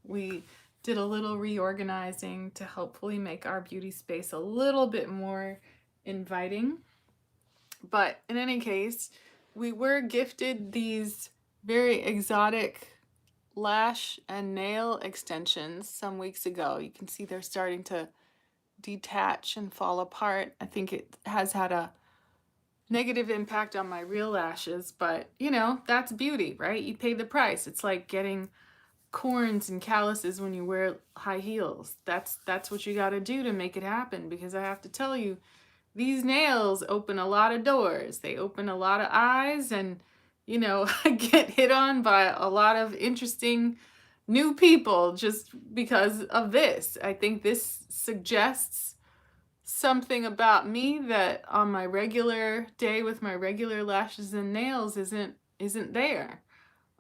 We did a little reorganizing to hopefully make our beauty space a little bit more inviting. But in any case, we were gifted these very exotic lash and nail extensions some weeks ago. You can see they're starting to detach and fall apart. I think it has had a negative impact on my real lashes, but you know, that's beauty, right? You pay the price. It's like getting corns and calluses when you wear high heels. That's what you got to do to make it happen, because I have to tell you, these nails open a lot of doors. They open a lot of eyes, and you know, I get hit on by a lot of interesting new people just because of this. I think this suggests something about me that on my regular day with my regular lashes and nails isn't there.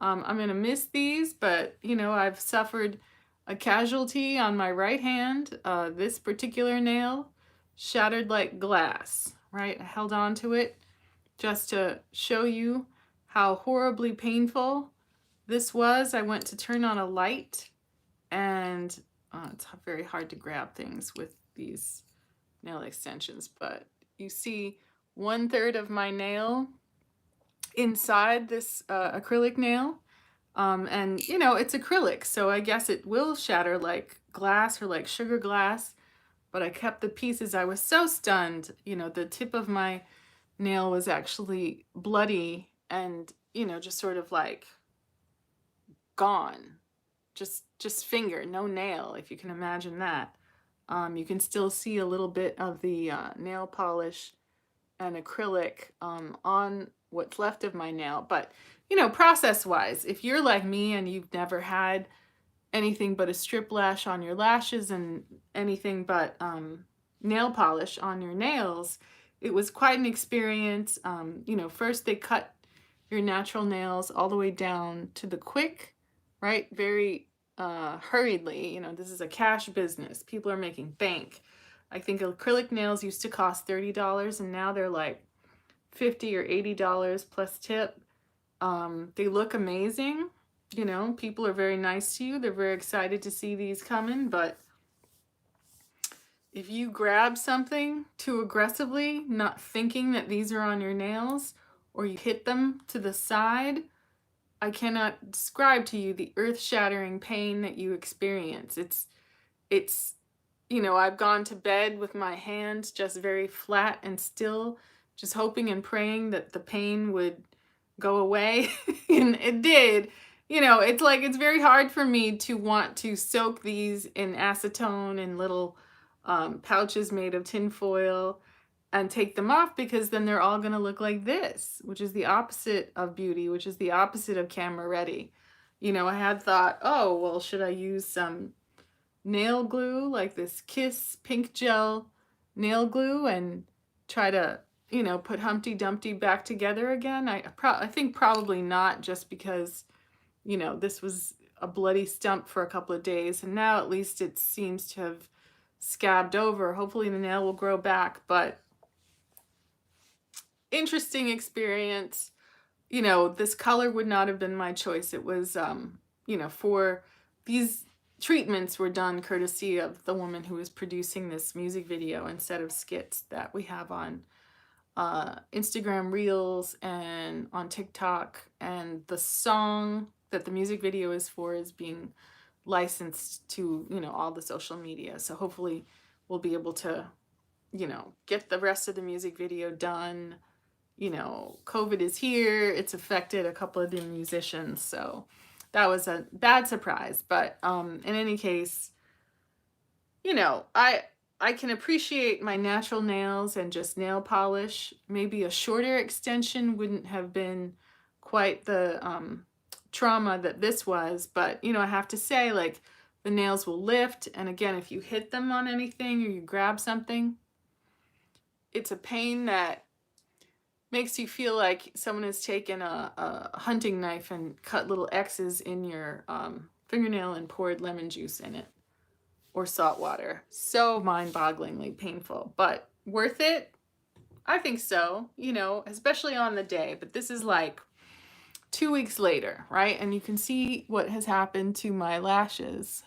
I'm gonna miss these, but you know, I've suffered a casualty on my right hand. This particular nail shattered like glass, right? I held on to it just to show you how horribly painful this was. I went to turn on a light, and it's very hard to grab things with these nail extensions, but you see 1/3 of my nail inside this acrylic nail. And you know, it's acrylic, so I guess it will shatter like glass or like sugar glass, but I kept the pieces. I was so stunned. You know, the tip of my nail was actually bloody and, you know, just sort of like gone. Just finger, no nail, if you can imagine that. You can still see a little bit of the nail polish and acrylic on what's left of my nail. But, you know, process wise, if you're like me and you've never had anything but a strip lash on your lashes and anything but nail polish on your nails, it was quite an experience. You know, first they cut your natural nails all the way down to the quick, right? Very hurriedly. You know, this is a cash business. People are making bank. I think acrylic nails used to cost $30 and now they're like $50 or $80 plus tip. They look amazing. You know, people are very nice to you. They're very excited to see these coming, but if you grab something too aggressively, not thinking that these are on your nails, or you hit them to the side, I cannot describe to you the earth-shattering pain that you experience. It's, you know, I've gone to bed with my hands just very flat and still, just hoping and praying that the pain would go away. And it did. You know, it's like, it's very hard for me to want to soak these in acetone in little pouches made of tinfoil and take them off, because then they're all going to look like this, which is the opposite of beauty, which is the opposite of camera ready. You know, I had thought, oh, well, should I use some nail glue, like this Kiss pink gel nail glue, and try to, you know, put Humpty Dumpty back together again? I think probably not, just because, you know, this was a bloody stump for a couple of days, and now at least it seems to have scabbed over. Hopefully the nail will grow back, but interesting experience. You know, this color would not have been my choice. It was, you know, for these treatments were done courtesy of the woman who was producing this music video and set of skits that we have on Instagram Reels and on TikTok. And the song that the music video is for is being licensed to, you know, all the social media. So hopefully we'll be able to, you know, get the rest of the music video done. You know, COVID is here. It's affected a couple of the musicians, so that was a bad surprise. But in any case, you know, I can appreciate my natural nails and just nail polish. Maybe a shorter extension wouldn't have been quite the trauma that this was, but you know, I have to say, like, the nails will lift, and again, if you hit them on anything or you grab something, it's a pain that makes you feel like someone has taken a hunting knife and cut little X's in your fingernail and poured lemon juice in it, or salt water. So mind-bogglingly painful, but worth it? I think so, you know, especially on the day. But this is like 2 weeks later, right? And you can see what has happened to my lashes.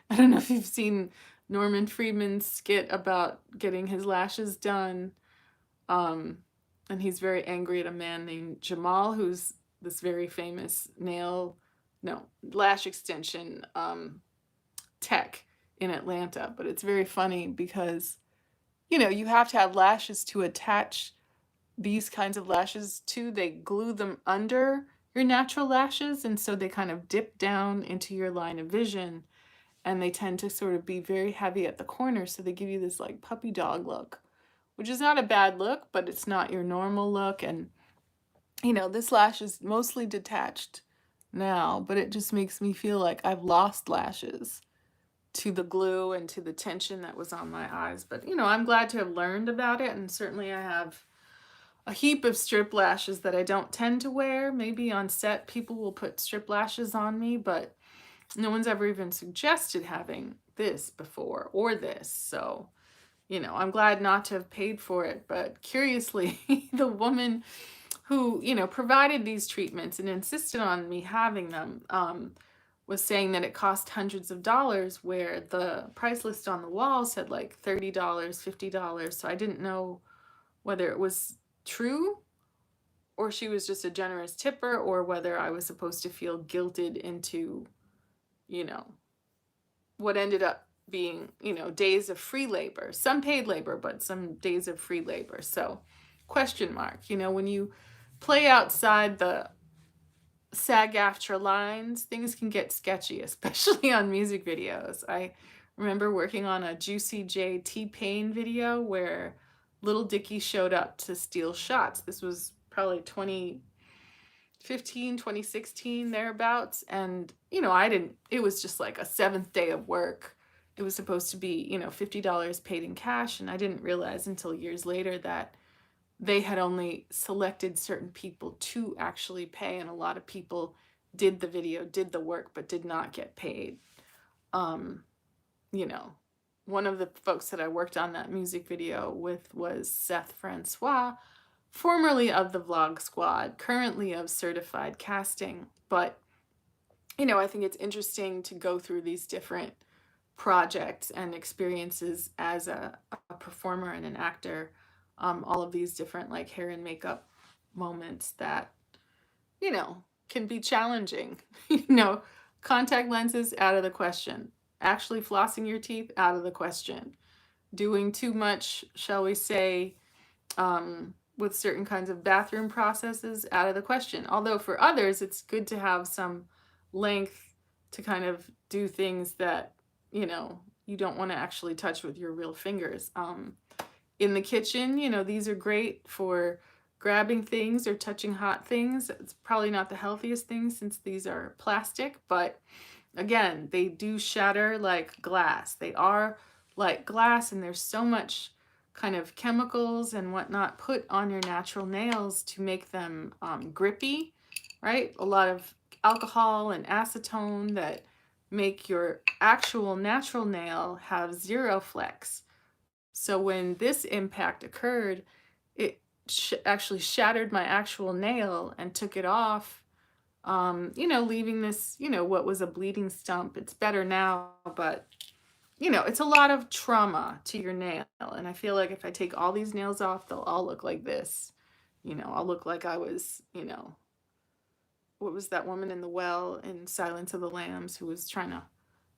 I don't know if you've seen Norman Friedman's skit about getting his lashes done. Um, and he's very angry at a man named Jamal, who's this very famous lash extension tech in Atlanta. But it's very funny because, you have to have lashes to attach these kinds of lashes to. They glue them under your natural lashes, and so they kind of dip down into your line of vision, and they tend to sort of be very heavy at the corner, so they give you this like puppy dog look, which is not a bad look, but it's not your normal look. And this lash is mostly detached now, but it just makes me feel like I've lost lashes to the glue and to the tension that was on my eyes. But I'm glad to have learned about it, and certainly I have a heap of strip lashes that I don't tend to wear. Maybe on set people will put strip lashes on me, but no one's ever even suggested having this before or this. So, I'm glad not to have paid for it. But curiously, the woman who, provided these treatments and insisted on me having them, was saying that it cost hundreds of dollars, where the price list on the wall said like $30, $50. So I didn't know whether it was true or she was just a generous tipper, or whether I was supposed to feel guilted into, you know, what ended up being, days of free labor. Some paid labor, but some days of free labor. So, question mark. When you play outside the SAG-AFTRA lines, things can get sketchy, especially on music videos. I remember working on a Juicy J T-Pain video where Little Dicky showed up to steal shots. This was probably 2015, 2016, thereabouts. And, it was just like a 7th day of work. It was supposed to be, $50 paid in cash. And I didn't realize until years later that they had only selected certain people to actually pay. And a lot of people did the video, did the work, but did not get paid. One of the folks that I worked on that music video with was Seth Francois, formerly of the Vlog Squad, currently of Certified Casting. But, I think it's interesting to go through these different projects and experiences as a performer and an actor. All of these different like hair and makeup moments that, can be challenging. Contact lenses, out of the question. Actually flossing your teeth, out of the question. Doing too much, shall we say, with certain kinds of bathroom processes, out of the question. Although for others, it's good to have some length to kind of do things that, you don't want to actually touch with your real fingers. In the kitchen, these are great for grabbing things or touching hot things. It's probably not the healthiest thing since these are plastic, but again, they do shatter like glass. They are like glass, and there's so much kind of chemicals and whatnot put on your natural nails to make them grippy, right? A lot of alcohol and acetone that make your actual natural nail have zero flex. So when this impact occurred, it actually shattered my actual nail and took it off, leaving this, what was a bleeding stump. It's better now, but, it's a lot of trauma to your nail. And I feel like if I take all these nails off, they'll all look like this. I'll look like I was, what was that woman in the well in Silence of the Lambs who was trying to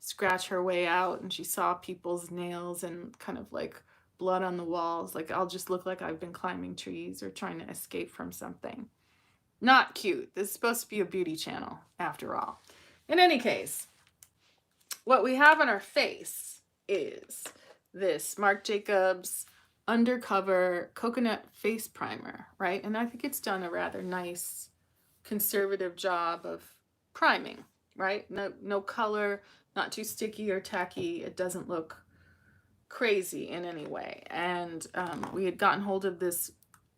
scratch her way out, and she saw people's nails and kind of like blood on the walls. Like, I'll just look like I've been climbing trees or trying to escape from something. Not cute. This is supposed to be a beauty channel after all. In any case, what we have on our face is this Marc Jacobs Undercover Coconut Face Primer, right? And I think it's done a rather nice conservative job of priming, right? No color, not too sticky or tacky. It doesn't look crazy in any way. And we had gotten hold of this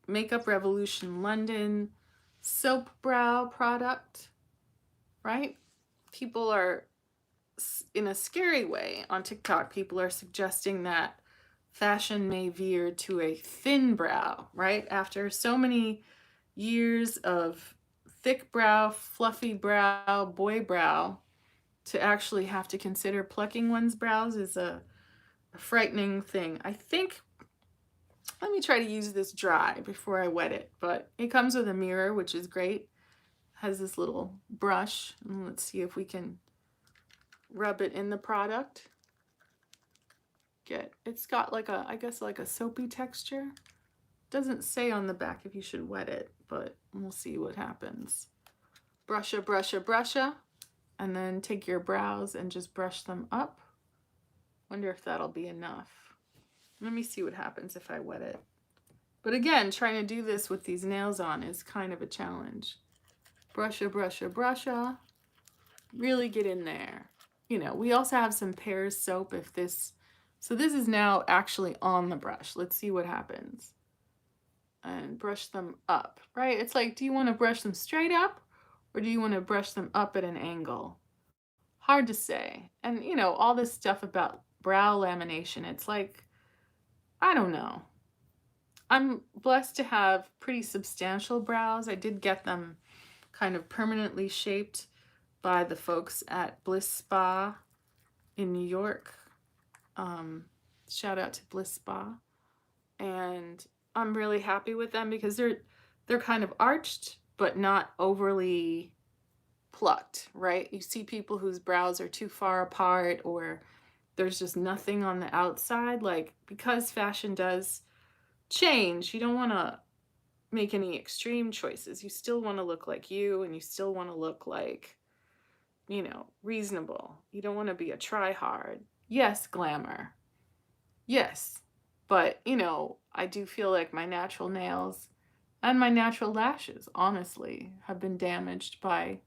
Makeup Revolution London soap brow product, right? People are, in a scary way on TikTok, people are suggesting that fashion may veer to a thin brow, right? After so many years of thick brow, fluffy brow, boy brow, to actually have to consider plucking one's brows is a frightening thing. I think, let me try to use this dry before I wet it, but it comes with a mirror, which is great. Has this little brush, and let's see if we can rub it in the product. It's got like a, I guess like a soapy texture. Doesn't say on the back if you should wet it, but we'll see what happens. Brusha, brusha, brusha, and then take your brows and just brush them up. Wonder if that'll be enough. Let me see what happens if I wet it. But again, trying to do this with these nails on is kind of a challenge. Brusha, brusha, brusha. Really get in there. You know, we also have some Pears soap if this, so this is now actually on the brush. Let's see what happens. And brush them up, right? It's like, do you want to brush them straight up or do you want to brush them up at an angle? Hard to say. And you know, all this stuff about brow lamination, it's like, I don't know. I'm blessed to have pretty substantial brows. I did get them kind of permanently shaped by the folks at Bliss Spa in New York. Shout out to Bliss Spa. And I'm really happy with them because they're kind of arched, but not overly plucked, right? You see people whose brows are too far apart or there's just nothing on the outside. Like, because fashion does change, you don't want to make any extreme choices. You still want to look like you, and you still want to look like, you know, reasonable. You don't want to be a try hard. Yes, glamour. Yes. But, you know, I do feel like my natural nails and my natural lashes, honestly, have been damaged by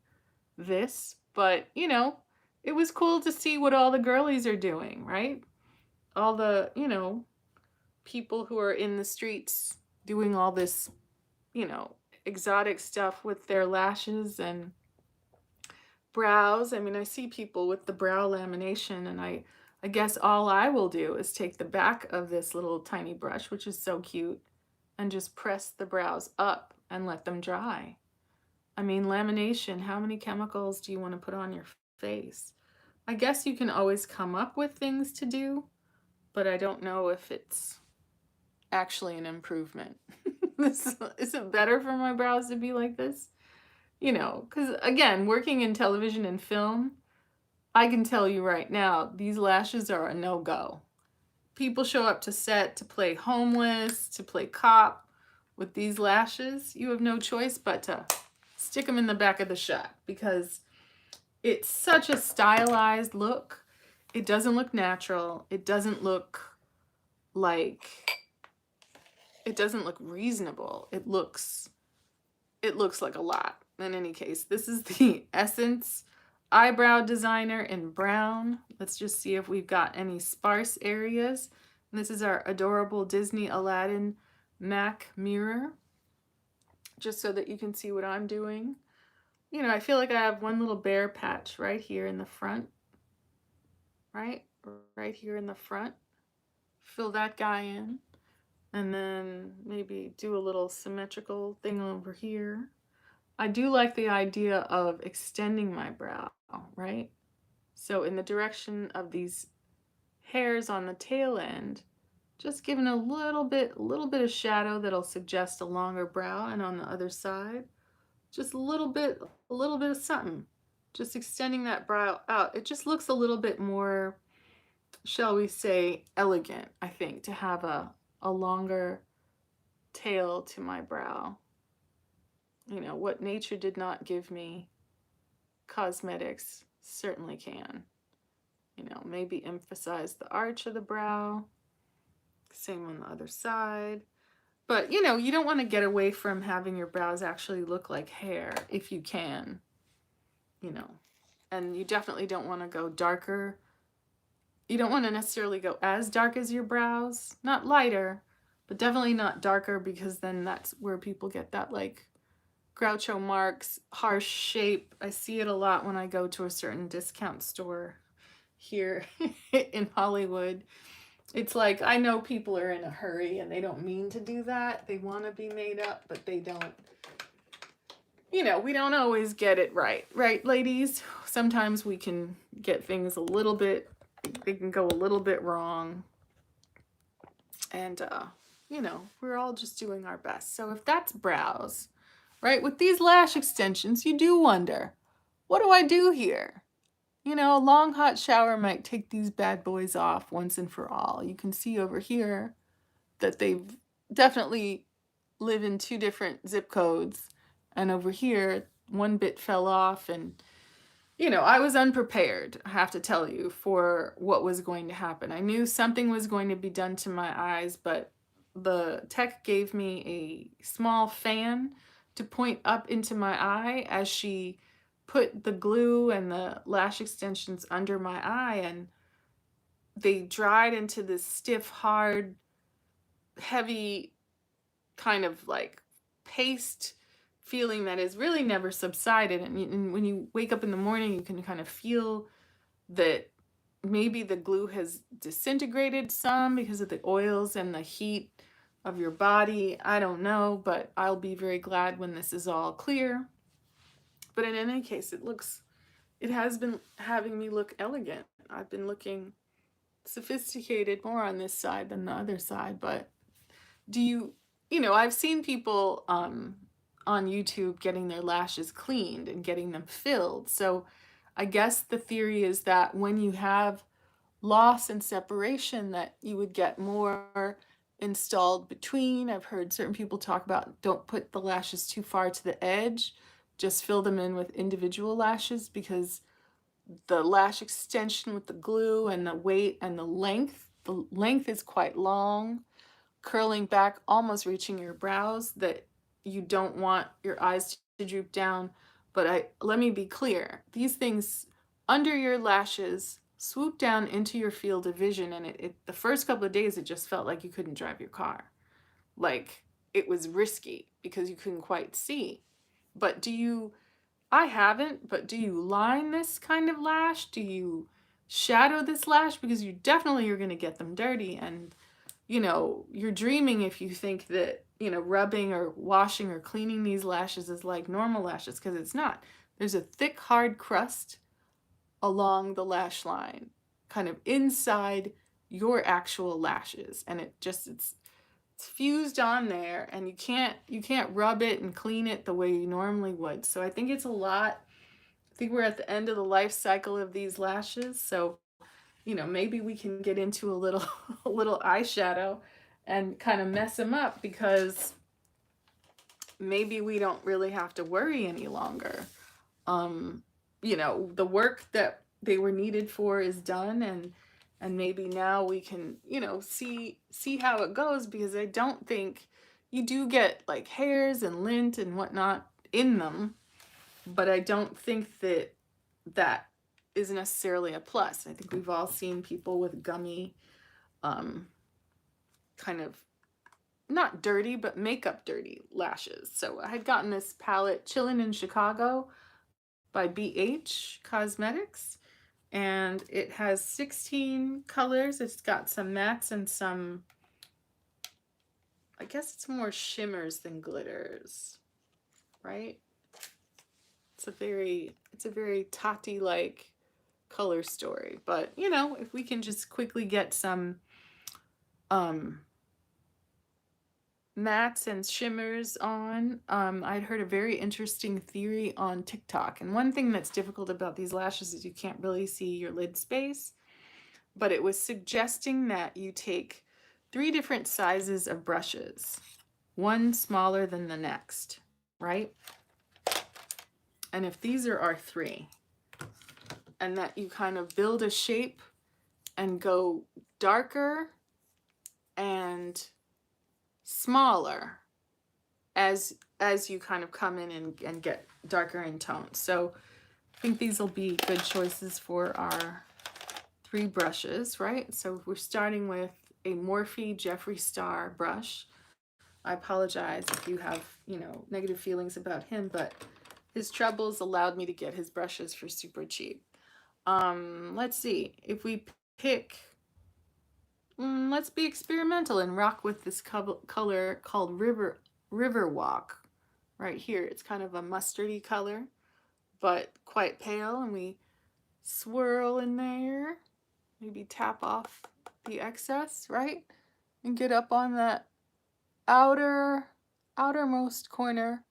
this. But, you know, it was cool to see what all the girlies are doing, right? All the, you know, people who are in the streets doing all this, you know, exotic stuff with their lashes and brows. I mean, I see people with the brow lamination, and I guess all I will do is take the back of this little tiny brush, which is so cute, and just press the brows up and let them dry. I mean, lamination, how many chemicals do you want to put on your face? I guess you can always come up with things to do, but I don't know if it's actually an improvement. Is it better for my brows to be like this? You know, because again, working in television and film, I can tell you right now, these lashes are a no-go. People show up to set to play homeless, to play cop with these lashes. You have no choice but to stick them in the back of the shot because it's such a stylized look. It doesn't look natural. It doesn't look like, it doesn't look reasonable. It looks like a lot. In any case, this is the Essence Eyebrow Designer in brown. Let's just see if we've got any sparse areas. And this is our adorable Disney Aladdin MAC mirror, just so that you can see what I'm doing. You know, I feel like I have one little bare patch right here in the front, right here in the front. Fill that guy in, and then maybe do a little symmetrical thing over here. I do like the idea of extending my brow, right? So in the direction of these hairs on the tail end, just giving a little bit of shadow that'll suggest a longer brow, and on the other side, just a little bit of something. Just extending that brow out. It just looks a little bit more, shall we say, elegant, I think, to have a longer tail to my brow. You know, what nature did not give me, cosmetics certainly can. You know, maybe emphasize the arch of the brow. Same on the other side. But, you know, you don't want to get away from having your brows actually look like hair if you can, you know. And you definitely don't want to go darker. You don't want to necessarily go as dark as your brows. Not lighter, but definitely not darker, because then that's where people get that, like, Groucho Marx harsh shape. I see it a lot when I go to a certain discount store here in Hollywood. It's like, I know people are in a hurry and they don't mean to do that. They want to be made up, but they don't you know, we don't always get it right, right, ladies? Sometimes we can get things a little bit, they can go a little bit wrong. And, you know, we're all just doing our best. So if that's brows, right, with these lash extensions, you do wonder, what do I do here? You know, a long hot shower might take these bad boys off once and for all. You can see over here that they've definitely live in two different zip codes. And over here, one bit fell off. And, you know, I was unprepared, I have to tell you, for what was going to happen. I knew something was going to be done to my eyes, but the tech gave me a small fan to point up into my eye as she put the glue and the lash extensions under my eye, and they dried into this stiff, hard, heavy kind of like paste feeling that is really never subsided. And when you wake up in the morning, you can kind of feel that maybe the glue has disintegrated some because of the oils and the heat of your body. I don't know, but I'll be very glad when this is all clear. But in any case, it has been having me look elegant. I've been looking sophisticated more on this side than the other side. But do you know, I've seen people on YouTube getting their lashes cleaned and getting them filled. So I guess the theory is that when you have loss and separation, that you would get more installed between. I've heard certain people talk about don't put the lashes too far to the edge, just fill them in with individual lashes, because the lash extension with the glue and the weight and the length is quite long, curling back, almost reaching your brows, that you don't want your eyes to droop down. But let me be clear. These things under your lashes swoop down into your field of vision, and the first couple of days it just felt like you couldn't drive your car. Like it was risky because you couldn't quite see. But I haven't, but do you line this kind of lash? Do you shadow this lash? Because you definitely are going to get them dirty. And you know, you're dreaming if you think that, you know, rubbing or washing or cleaning these lashes is like normal lashes, because it's not. There's a thick, hard crust along the lash line, kind of inside your actual lashes, and it's fused on there, and you can't rub it and clean it the way you normally would. So I think it's a lot. I think we're at the end of the life cycle of these lashes. So you know, maybe we can get into a little a little eyeshadow and kind of mess them up, because maybe we don't really have to worry any longer. Um, you know, the work that they were needed for is done, and maybe now we can, you know, see how it goes, because I don't think you do get like hairs and lint and whatnot in them, but I don't think that that is necessarily a plus. I think we've all seen people with gummy, um, kind of not dirty, but makeup dirty lashes. So I had gotten this palette, Chillin' in Chicago by BH Cosmetics, and it has 16 colors. It's got some mattes and some, I guess it's more shimmers than glitters, right? It's a very Tati like color story. But you know, if we can just quickly get some um mattes and shimmers on. I'd heard a very interesting theory on TikTok, and one thing that's difficult about these lashes is you can't really see your lid space, but it was suggesting that you take 3 different sizes of brushes, one smaller than the next, right? And if these are our 3, and that you kind of build a shape and go darker and smaller as you kind of come in and get darker in tone. So I think these will be good choices for our 3 brushes, right? So we're starting with a Morphe Jeffree Star brush. I apologize if you have, you know, negative feelings about him, but his troubles allowed me to get his brushes for super cheap. Let's see, if we pick, let's be experimental and rock with this color called River Walk. Right here, it's kind of a mustardy color, but quite pale, and we swirl in there, maybe tap off the excess, right? And get up on that outermost corner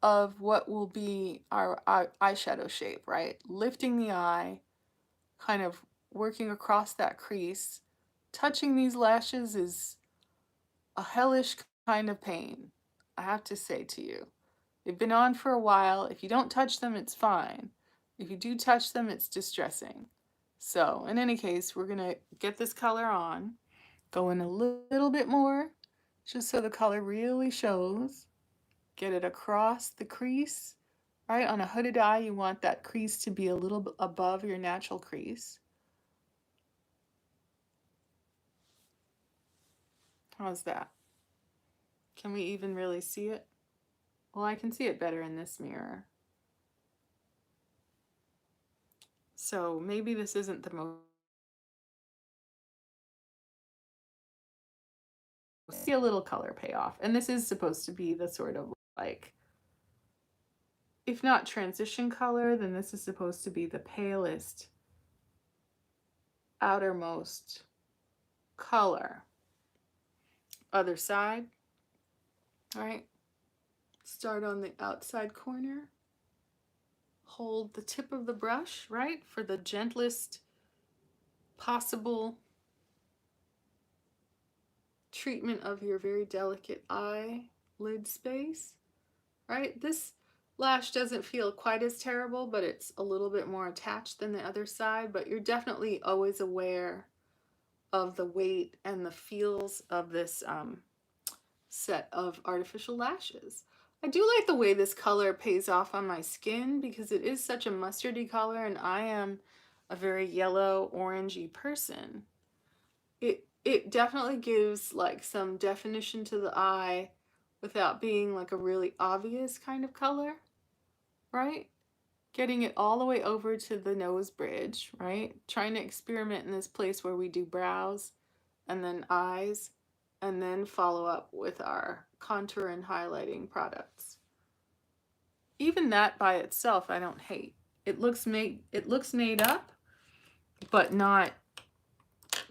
of what will be our eyeshadow shape, right? Lifting the eye, kind of working across that crease. Touching these lashes is a hellish kind of pain, I have to say to you. They've been on for a while. If you don't touch them, it's fine. If you do touch them, it's distressing. So, in any case, we're going to get this color on, go in a little bit more, just so the color really shows. Get it across the crease, right? On a hooded eye, you want that crease to be a little bit above your natural crease. How's that? Can we even really see it? Well, I can see it better in this mirror. So maybe this isn't the most. See a little color payoff. And this is supposed to be the sort of like, if not transition color, then this is supposed to be the palest, outermost color. Other side, all right? Start on the outside corner. Hold the tip of the brush, right? For the gentlest possible treatment of your very delicate eyelid space, right? This lash doesn't feel quite as terrible, but it's a little bit more attached than the other side, but you're definitely always aware of the weight and the feels of this set of artificial lashes. I do like the way this color pays off on my skin because it is such a mustardy color and I am a very yellow orangey person. It definitely gives like some definition to the eye without being like a really obvious kind of color, right? Getting it all the way over to the nose bridge, right? Trying to experiment in this place where we do brows and then eyes and then follow up with our contour and highlighting products. Even that by itself I don't hate. It looks made up, but not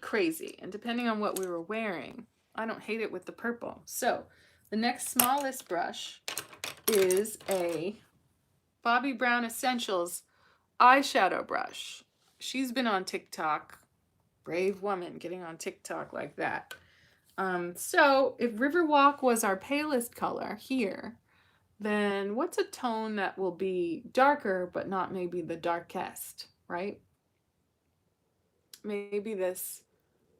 crazy. And depending on what we were wearing, I don't hate it with the purple. So the next smallest brush is a Bobbi Brown Essentials eyeshadow brush. She's been on TikTok. Brave woman getting on TikTok like that. So if Riverwalk was our palest color here, then what's a tone that will be darker but not maybe the darkest, right? Maybe this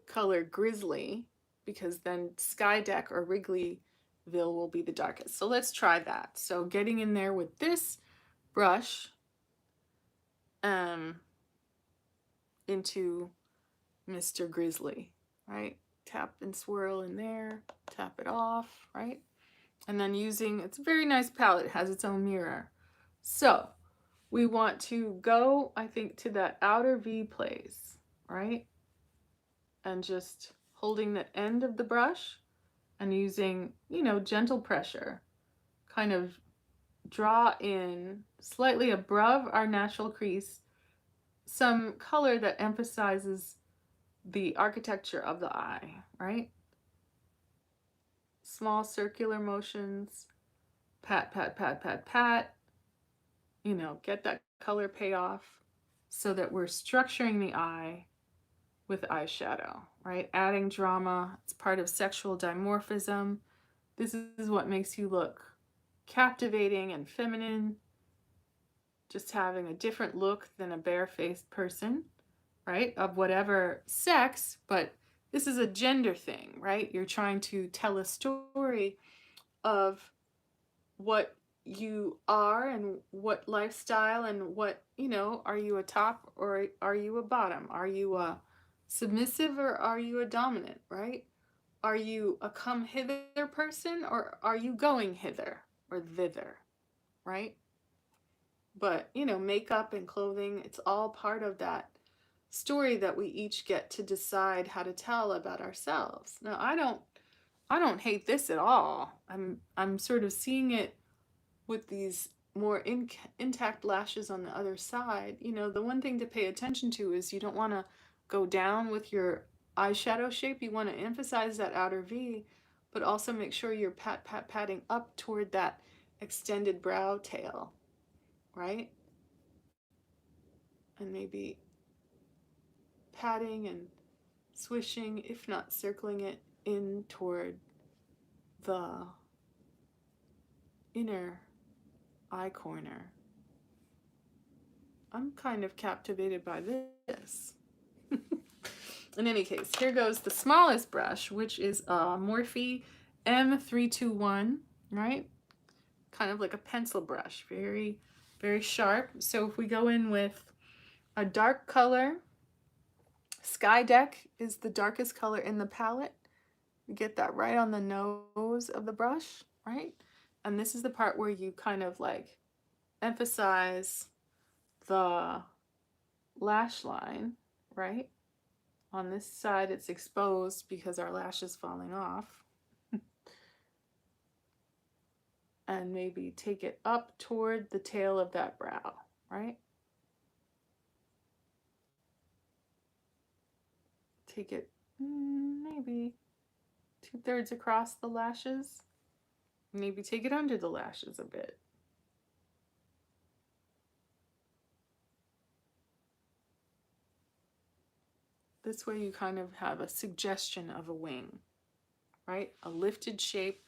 color Grizzly, because then Skydeck or Wrigleyville will be the darkest. So let's try that. So getting in there with this brush into Mr. Grizzly, right? Tap and swirl in there, tap it off, right? And then using, it's a very nice palette, it has its own mirror. So we want to go, I think, to that outer V place, right? And just holding the end of the brush and using, you know, gentle pressure, kind of draw in slightly above our natural crease some color that emphasizes the architecture of the eye, right? Small circular motions, pat, pat, pat, pat, pat, you know, get that color payoff so that we're structuring the eye with eyeshadow, right? Adding drama, it's part of sexual dimorphism. This is what makes you look captivating and feminine, just having a different look than a barefaced person, right? Of whatever sex, but this is a gender thing, right? You're trying to tell a story of what you are and what lifestyle and what, you know, are you a top or are you a bottom? Are you a submissive or are you a dominant, right? Are you a come hither person or are you going hither or thither, right? But, you know, makeup and clothing, it's all part of that story that we each get to decide how to tell about ourselves. Now, I don't hate this at all. I'm sort of seeing it with these more intact lashes on the other side, you know, the one thing to pay attention to is you don't want to go down with your eyeshadow shape. You want to emphasize that outer V, but also make sure you're patting up toward that extended brow tail, right? And maybe patting and swishing, if not circling it in toward the inner eye corner. I'm kind of captivated by this. In any case, here goes the smallest brush, which is a Morphe M321, right? Kind of like a pencil brush, very, very sharp. So if we go in with a dark color, Sky Deck is the darkest color in the palette. We get that right on the nose of the brush, right? And this is the part where you kind of like emphasize the lash line, right? On this side, it's exposed because our lash is falling off. And maybe take it up toward the tail of that brow, right? Take it maybe 2/3 across the lashes. Maybe take it under the lashes a bit. This way you kind of have a suggestion of a wing, right? A lifted shape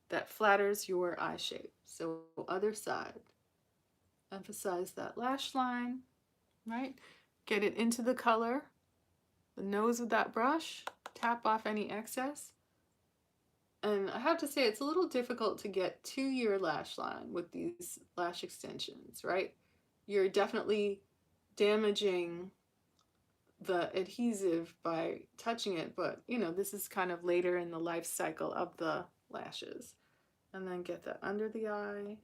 that flatters your eye shape. So other side. Emphasize that lash line, right? Get it into the color, the nose of that brush, tap off any excess. And I have to say, it's a little difficult to get to your lash line with these lash extensions, right? You're definitely damaging the adhesive by touching it, but you know, this is kind of later in the life cycle of the lashes. And then get that under the eye,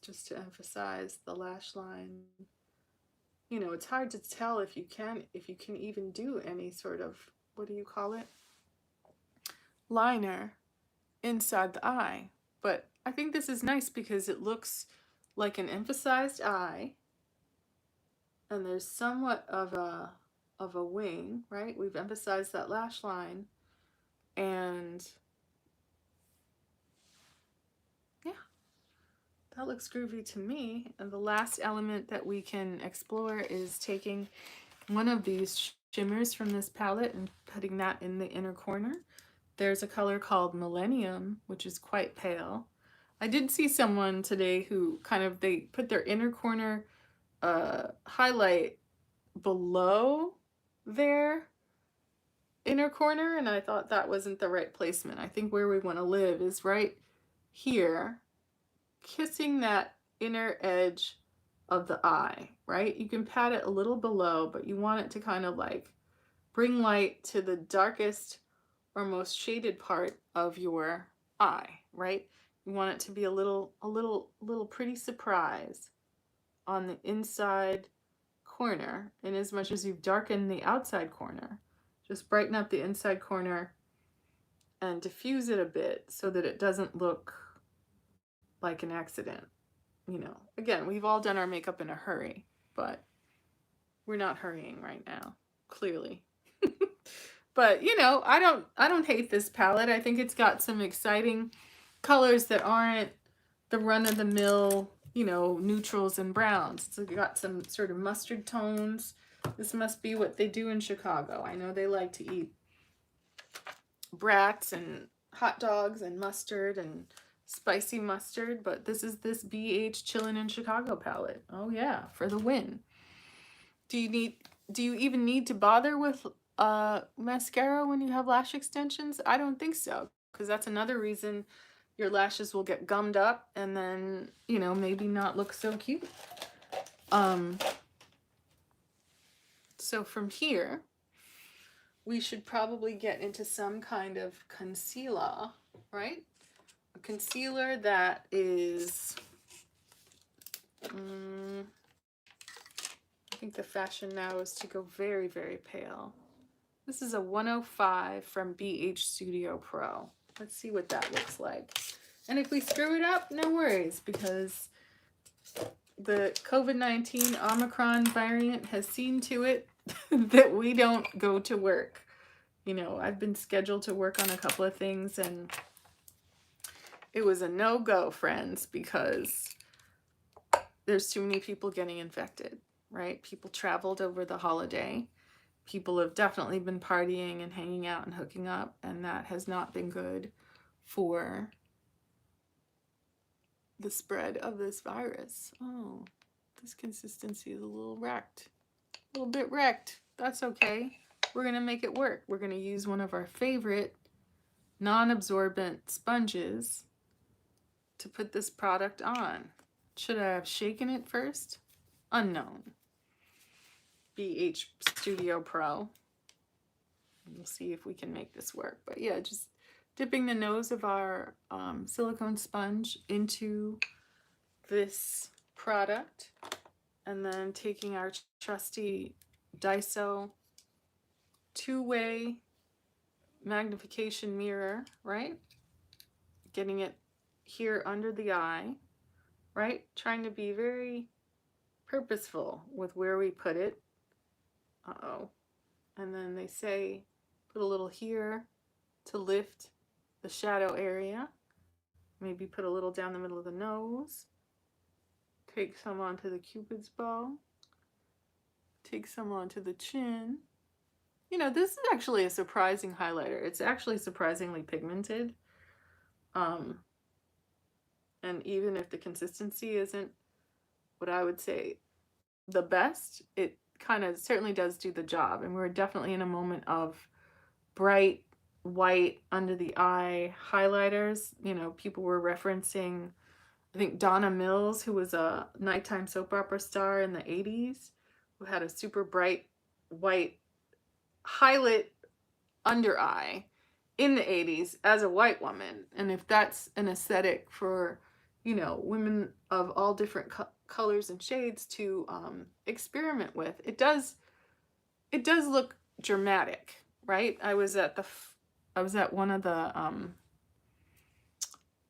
just to emphasize the lash line. You know, it's hard to tell if you can even do any sort of, what do you call it? Liner inside the eye. But I think this is nice because it looks like an emphasized eye, and there's somewhat of a wing, right? We've emphasized that lash line, and yeah, that looks groovy to me. And the last element that we can explore is taking one of these shimmers from this palette and putting that in the inner corner. There's a color called Millennium, which is quite pale. I did see someone today who kind of, they put their inner corner highlight below their inner corner, and I thought that wasn't the right placement. I think where we want to live is right here, kissing that inner edge of the eye, right? You can pat it a little below, but you want it to kind of like bring light to the darkest or most shaded part of your eye, right? You want it to be a little pretty surprise on the inside corner. And as much as you've darkened the outside corner, just brighten up the inside corner and diffuse it a bit so that it doesn't look like an accident. You know, again, we've all done our makeup in a hurry, but we're not hurrying right now, clearly. But you know, I don't hate this palette. I think it's got some exciting colors that aren't the run-of-the-mill, you know, neutrals and browns. It's got some sort of mustard tones. This must be what they do in Chicago. I know they like to eat brats and hot dogs and mustard and spicy mustard, but this is this BH Chillin' in Chicago palette. Oh yeah, for the win. Do you even need to bother with mascara when you have lash extensions? I don't think so, because that's another reason your lashes will get gummed up and then, you know, maybe not look so cute. So from here, we should probably get into some kind of concealer, right? A concealer that is, I think the fashion now is to go very, very pale. This is a 105 from BH Studio Pro. Let's see what that looks like. And if we screw it up, no worries, because the COVID-19 Omicron variant has seen to it that we don't go to work. You know, I've been scheduled to work on a couple of things, and it was a no-go, friends, because there's too many people getting infected, right? People traveled over the holiday. People have definitely been partying and hanging out and hooking up, and that has not been good for the spread of this virus. Oh, this consistency is a little wrecked. A little bit wrecked. That's okay. We're going to make it work. We're going to use one of our favorite non-absorbent sponges to put this product on. Should I have shaken it first? Unknown. BH Studio Pro. We'll see if we can make this work. But yeah, just dipping the nose of our silicone sponge into this product, and then taking our trusty Daiso two-way magnification mirror, right? Getting it here under the eye, right? Trying to be very purposeful with where we put it. Uh-oh. And then they say put a little here to lift the shadow area. Maybe put a little down the middle of the nose. Take some onto the Cupid's bow. Take some onto the chin. You know, this is actually a surprising highlighter. It's actually surprisingly pigmented. And even if the consistency isn't what I would say the best, it kind of certainly does do the job. And we're definitely in a moment of bright white under the eye highlighters. You know, people were referencing, I think, Donna Mills, who was a nighttime soap opera star in the 80s, who had a super bright white highlight under eye in the 80s as a white woman. And if that's an aesthetic for, you know, women of all different colors and shades to experiment with, it does look dramatic, right? I was at one of the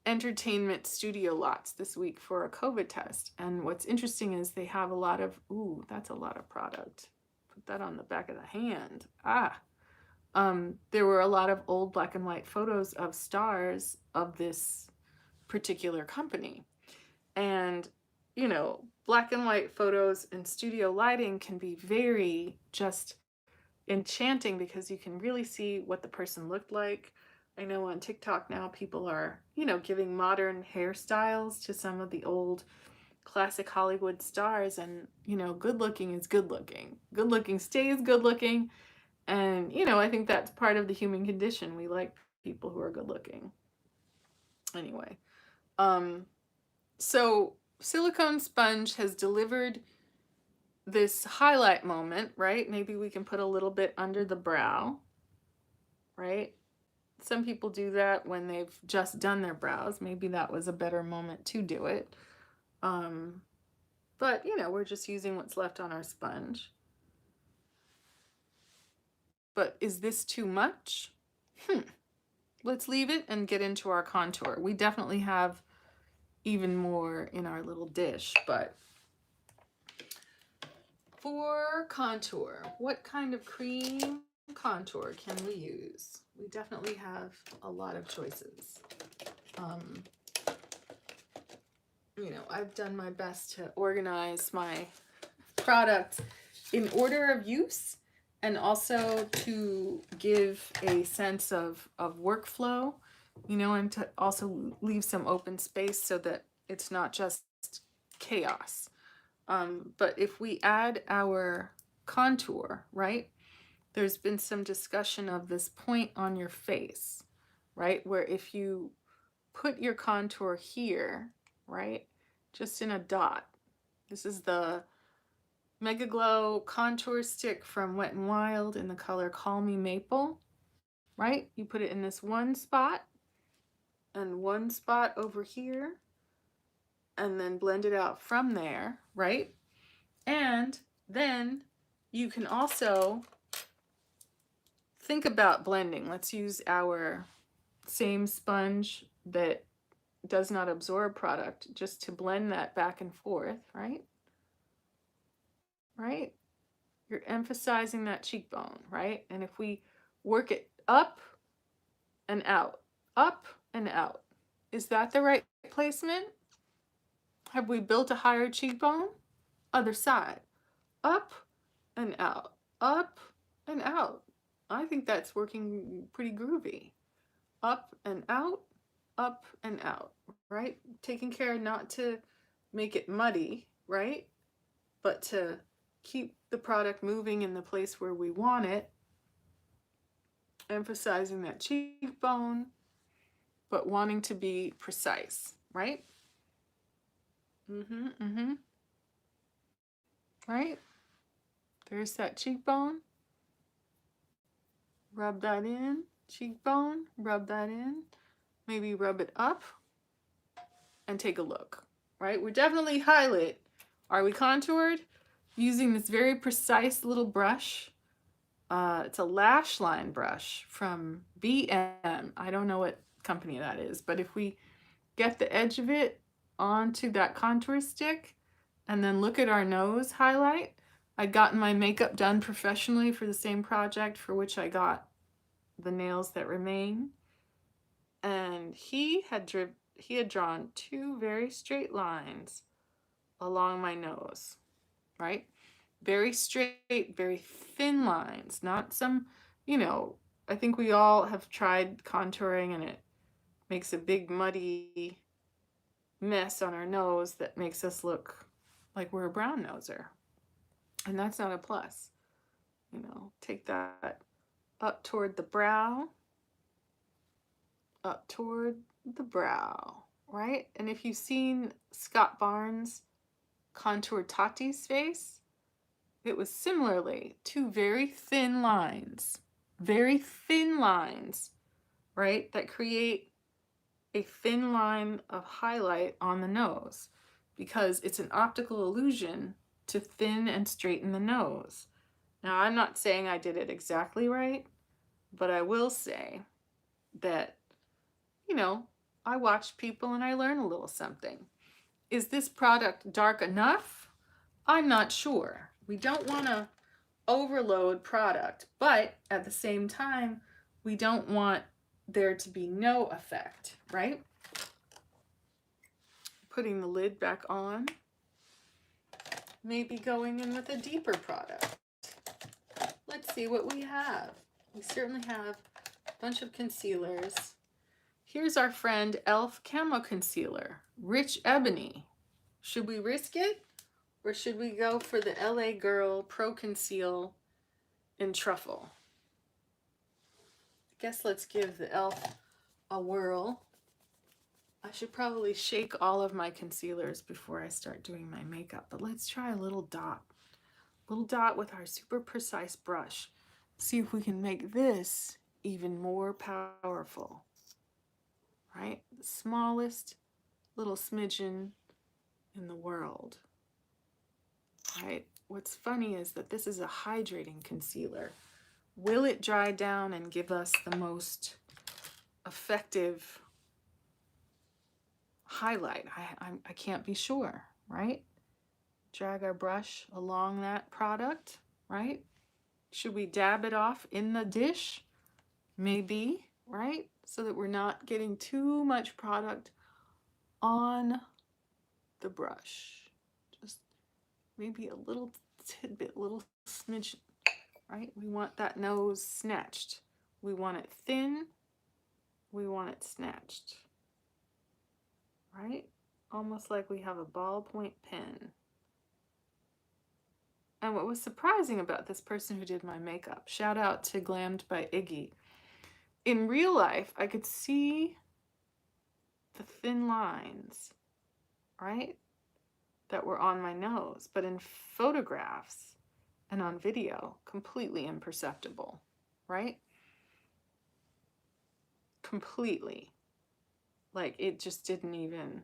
entertainment studio lots this week for a COVID test, and what's interesting is they have a lot of, ooh, that's a lot of product. Put that on the back of the hand. There were a lot of old black and white photos of stars of this particular company. And, you know, black and white photos and studio lighting can be very just enchanting because you can really see what the person looked like. I know on TikTok now people are, you know, giving modern hairstyles to some of the old classic Hollywood stars, and, you know, good looking is good looking. Good looking stays good looking. And, you know, I think that's part of the human condition. We like people who are good looking. Anyway, so silicone sponge has delivered this highlight moment, right? Maybe we can put a little bit under the brow, right? Some people do that when they've just done their brows. Maybe that was a better moment to do it. But, you know, we're just using what's left on our sponge. But is this too much? Let's leave it and get into our contour. We definitely have even more in our little dish, but for contour, what kind of cream contour can we use? We definitely have a lot of choices. You know, I've done my best to organize my products in order of use, and also to give a sense of workflow, you know, and to also leave some open space so that it's not just chaos. But if we add our contour, right, there's been some discussion of this point on your face, right, where if you put your contour here, right, just in a dot, this is the Mega Glow contour stick from Wet n Wild in the color Call Me Maple, right? You put it in this one spot and one spot over here, and then blend it out from there, right? And then you can also think about blending. Let's use our same sponge that does not absorb product, just to blend that back and forth, right? Right? You're emphasizing that cheekbone, right? And if we work it up and out, up and out, is that the right placement? Have we built a higher cheekbone? Other side, up and out, up and out. I think that's working pretty groovy. Up and out, up and out, right? Taking care not to make it muddy, right? But to keep the product moving in the place where we want it, emphasizing that cheekbone, but wanting to be precise, right? Right? There's that cheekbone. Rub that in. Cheekbone, rub that in. Maybe rub it up and take a look, right? We're definitely highlight. Are we contoured? Using this very precise little brush. It's a lash line brush from BM. I don't know what company that is, but if we get the edge of it onto that contour stick and then look at our nose highlight. I'd gotten my makeup done professionally for the same project for which I got the nails that remain. And he had drawn two very straight lines along my nose, right? Very straight, very thin lines, not some, you know, I think we all have tried contouring and it makes a big muddy mess on our nose that makes us look like we're a brown noser. And that's not a plus. You know, take that up toward the brow, up toward the brow, right? And if you've seen Scott Barnes contour Tati's face, it was similarly two very thin lines, right? That create a thin line of highlight on the nose because it's an optical illusion to thin and straighten the nose. Now, I'm not saying I did it exactly right, but I will say that, you know, I watch people and I learn a little something. Is this product dark enough? I'm not sure. We don't want to overload product, but at the same time, we don't want there to be no effect, right? Putting the lid back on. Maybe going in with a deeper product. Let's see what we have. We certainly have a bunch of concealers. Here's our friend e.l.f. Camo Concealer, Rich Ebony. Should we risk it? Or should we go for the LA Girl Pro Conceal in Truffle? I guess let's give the e.l.f. a whirl. I should probably shake all of my concealers before I start doing my makeup, but let's try a little dot. Little dot with our super precise brush. See if we can make this even more powerful, right? The smallest little smidgen in the world, right? What's funny is that this is a hydrating concealer. Will it dry down and give us the most effective highlight? I can't be sure, right? Drag our brush along that product, right? Should we dab it off in the dish? Maybe, right? So that we're not getting too much product on the brush. Just maybe a little tidbit, little smidgen, right? We want that nose snatched. We want it thin. We want it snatched, right? Almost like we have a ballpoint pen. And what was surprising about this person who did my makeup, shout out to Glammed by Iggy. In real life, I could see the thin lines, right, that were on my nose, but in photographs and on video, completely imperceptible, right? Completely. Like it just didn't even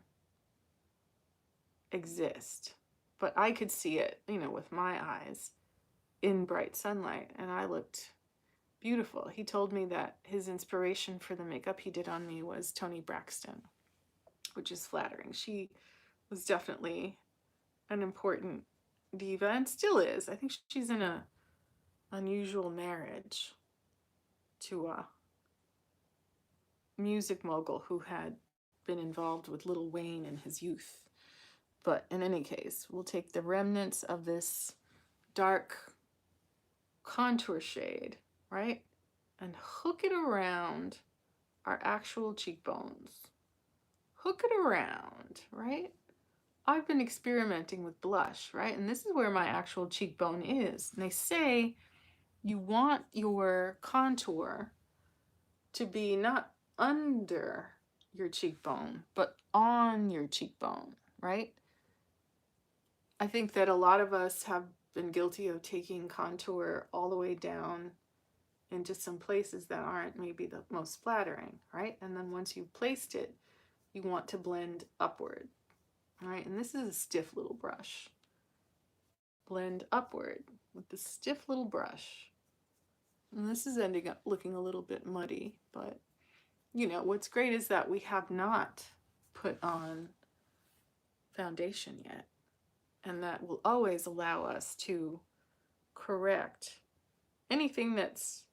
exist. But I could see it, you know, with my eyes in bright sunlight, and I looked beautiful. He told me that his inspiration for the makeup he did on me was Toni Braxton, which is flattering. She was definitely an important diva and still is. I think she's in a unusual marriage to a music mogul who had been involved with Lil Wayne in his youth. But in any case, we'll take the remnants of this dark contour shade, right? And hook it around our actual cheekbones. Hook it around, right? I've been experimenting with blush, right? And this is where my actual cheekbone is. And they say you want your contour to be not under your cheekbone, but on your cheekbone, right? I think that a lot of us have been guilty of taking contour all the way down into some places that aren't maybe the most flattering, right? And then once you've placed it, you want to blend upward, right? And this is a stiff little brush. Blend upward with the stiff little brush. And this is ending up looking a little bit muddy, but you know, what's great is that we have not put on foundation yet. And that will always allow us to correct anything that's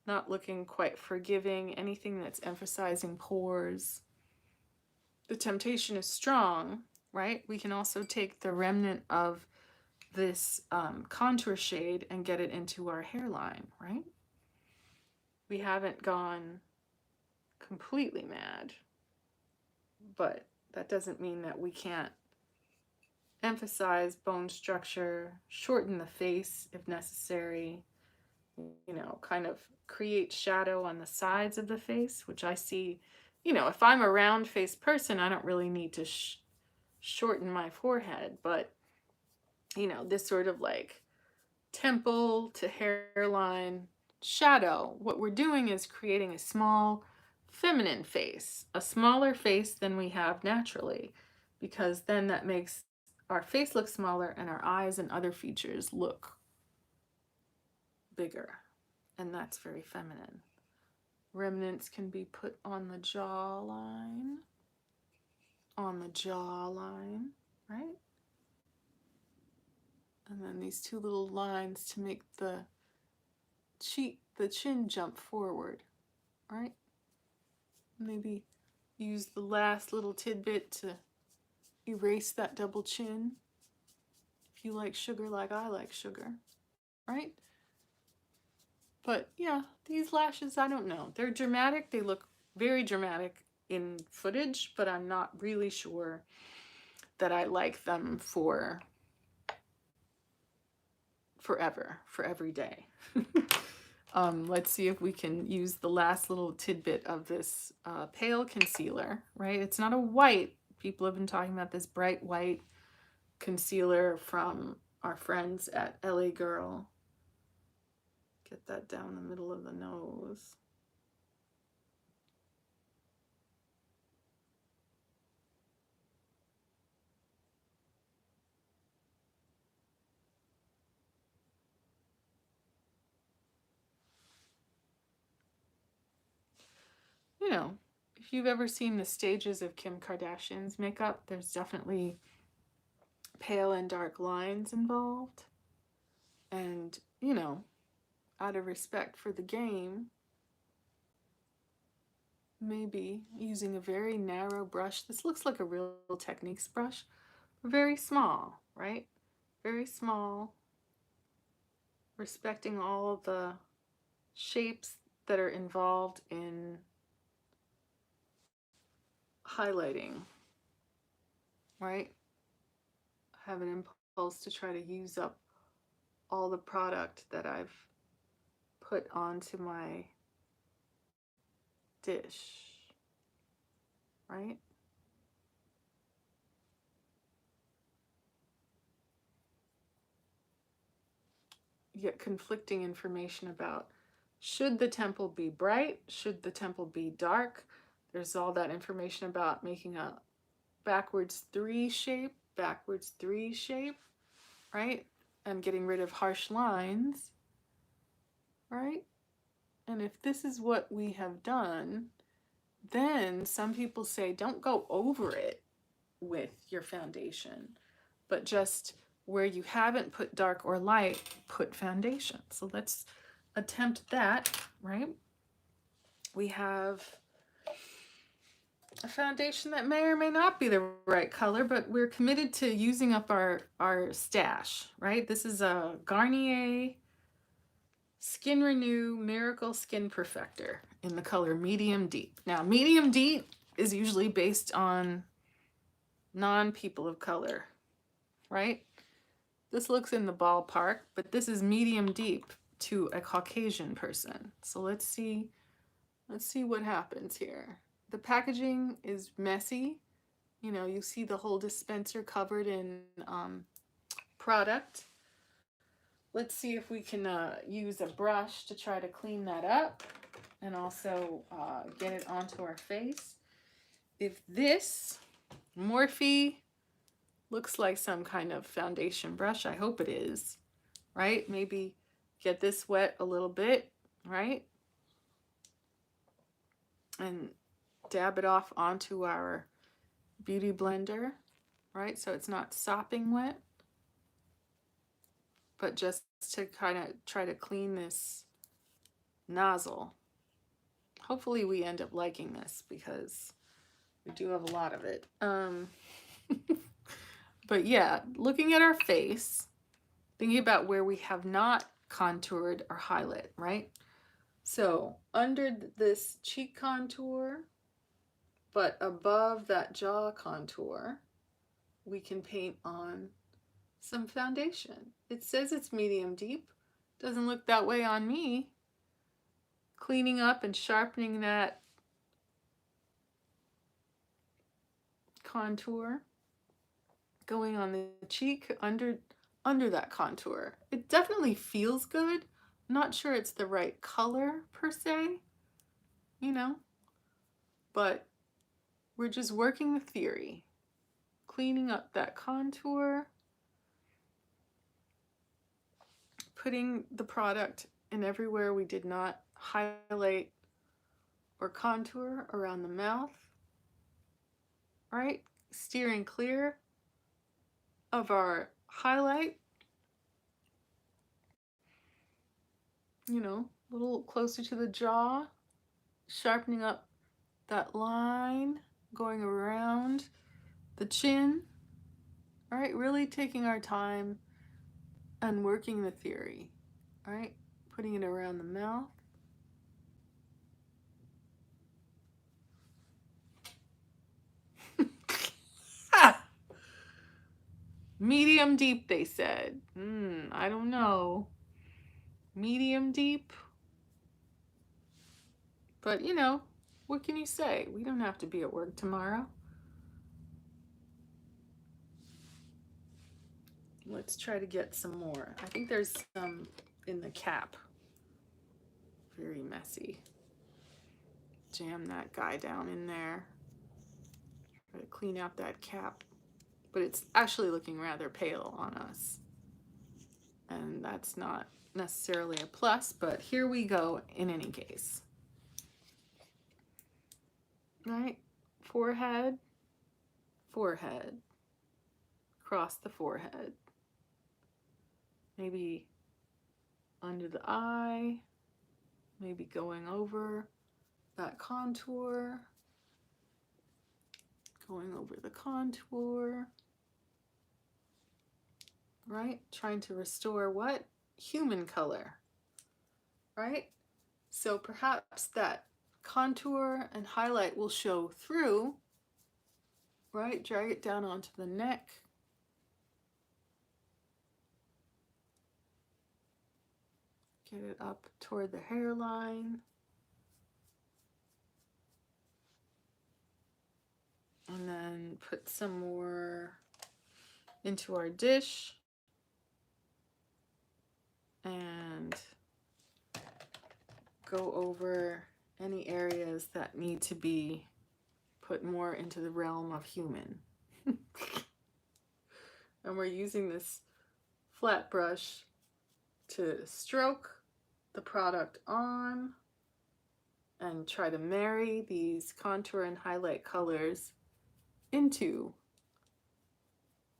not looking quite forgiving, anything that's emphasizing pores. The temptation is strong, right? We can also take the remnant of this contour shade and get it into our hairline, right? We haven't gone completely mad, but that doesn't mean that we can't emphasize bone structure, shorten the face if necessary, you know, kind of create shadow on the sides of the face, which I see, you know, if I'm a round face person, I don't really need to shorten my forehead, but you know, this sort of like temple to hairline shadow, what we're doing is creating a small feminine face, a smaller face than we have naturally, because then that makes our face look smaller and our eyes and other features look bigger. And that's very feminine. Remnants can be put on the jawline, right? And then these two little lines to make the chin jump forward, right? Maybe use the last little tidbit to erase that double chin. If you like sugar like I like sugar, right? But yeah, these lashes, I don't know. They're dramatic. They look very dramatic in footage, but I'm not really sure that I like them for forever, for every day. Let's see if we can use the last little tidbit of this pale concealer, right? It's not a white. People have been talking about this bright white concealer from our friends at LA Girl. Get that down the middle of the nose. You know, if you've ever seen the stages of Kim Kardashian's makeup, there's definitely pale and dark lines involved. And, you know, out of respect for the game, maybe using a very narrow brush. This looks like a real Techniques brush. Very small, right? Very small, respecting all of the shapes that are involved in highlighting, right? I have an impulse to try to use up all the product that I've put onto my dish, right? You get conflicting information about should the temple be bright, should the temple be dark. There's all that information about making a backwards three shape, right? And getting rid of harsh lines, right? And if this is what we have done, then some people say don't go over it with your foundation, but just where you haven't put dark or light, put foundation. So let's attempt that, right? We have a foundation that may or may not be the right color, but we're committed to using up our stash, right? This is a Garnier Skin Renew Miracle Skin Perfector in the color Medium Deep. Now, Medium Deep is usually based on non-people of color, right? This looks in the ballpark, but this is medium deep to a Caucasian person. So let's see what happens here. The packaging is messy. You know, you see the whole dispenser covered in product. Let's see if we can use a brush to try to clean that up and also get it onto our face. If this Morphe looks like some kind of foundation brush, I hope it is, right? Maybe get this wet a little bit, right? And dab it off onto our beauty blender, right? So it's not sopping wet, but just to kind of try to clean this nozzle. Hopefully we end up liking this because we do have a lot of it. But yeah, looking at our face, thinking about where we have not contoured or highlight, right? So under this cheek contour, but above that jaw contour, we can paint on some foundation. It says it's medium deep. Doesn't look that way on me. Cleaning up and sharpening that contour, going on the cheek under that contour. It definitely feels good. Not sure it's the right color per se, you know, but we're just working the theory. Cleaning up that contour, putting the product in everywhere we did not highlight or contour around the mouth, right? Steering clear of our highlight, you know, a little closer to the jaw, sharpening up that line, going around the chin, all right? Really taking our time and working the theory, all right? Putting it around the mouth. Medium deep, they said. I don't know. Medium deep. But, you know, what can you say? We don't have to be at work tomorrow. Let's try to get some more. I think there's some in the cap. Very messy. Jam that guy down in there. Try to clean out that cap. But it's actually looking rather pale on us. And that's not necessarily a plus, but here we go in any case. Right? Forehead, forehead. Across the forehead. Maybe under the eye. Maybe going over that contour. Going over the contour. Right? Trying to restore what? Human color. Right? So perhaps that contour and highlight will show through. Right? Drag it down onto the neck. Get it up toward the hairline. And then put some more into our dish. And go over any areas that need to be put more into the realm of human. And we're using this flat brush to stroke the product on and try to marry these contour and highlight colors into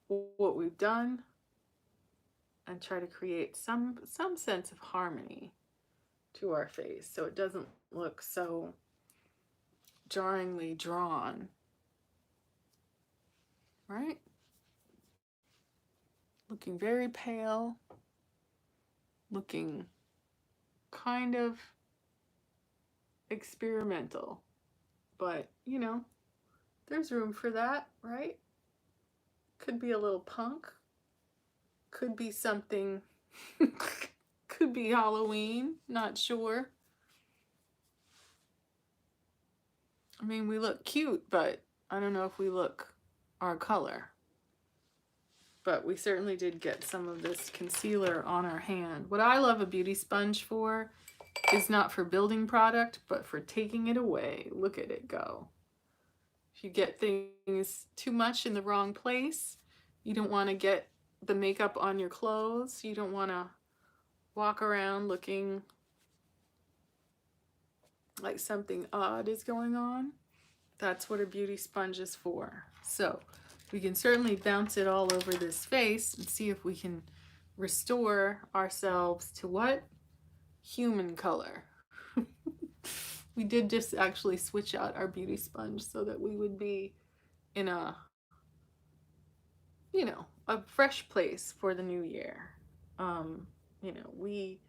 what we've done and try to create some sense of harmony to our face so it doesn't look so jarringly drawn, right? Looking very pale, looking kind of experimental, but you know, there's room for that, right? Could be a little punk, could be something, could be Halloween, not sure. I mean, we look cute, but I don't know if we look our color. But we certainly did get some of this concealer on our hand. What I love a beauty sponge for is not for building product, but for taking it away. Look at it go. If you get things too much in the wrong place, you don't want to get the makeup on your clothes. You don't want to walk around looking like something odd is going on. That's what a beauty sponge is for. So we can certainly bounce it all over this face and see if we can restore ourselves to what? Human color. We did just actually switch out our beauty sponge so that we would be in a, you know, a fresh place for the new year. You know, we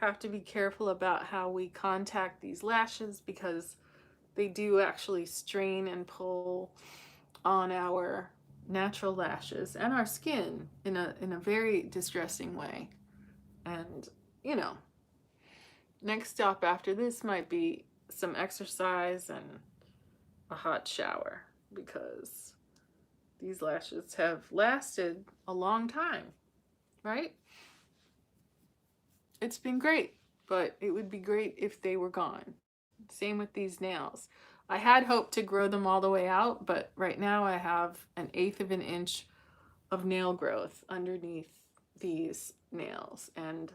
have to be careful about how we contact these lashes because they do actually strain and pull on our natural lashes and our skin in a very distressing way. And, you know, next stop after this might be some exercise and a hot shower because these lashes have lasted a long time, right? It's been great, but it would be great if they were gone. Same with these nails. I had hoped to grow them all the way out, but right now I have 1/8 of an inch of nail growth underneath these nails, and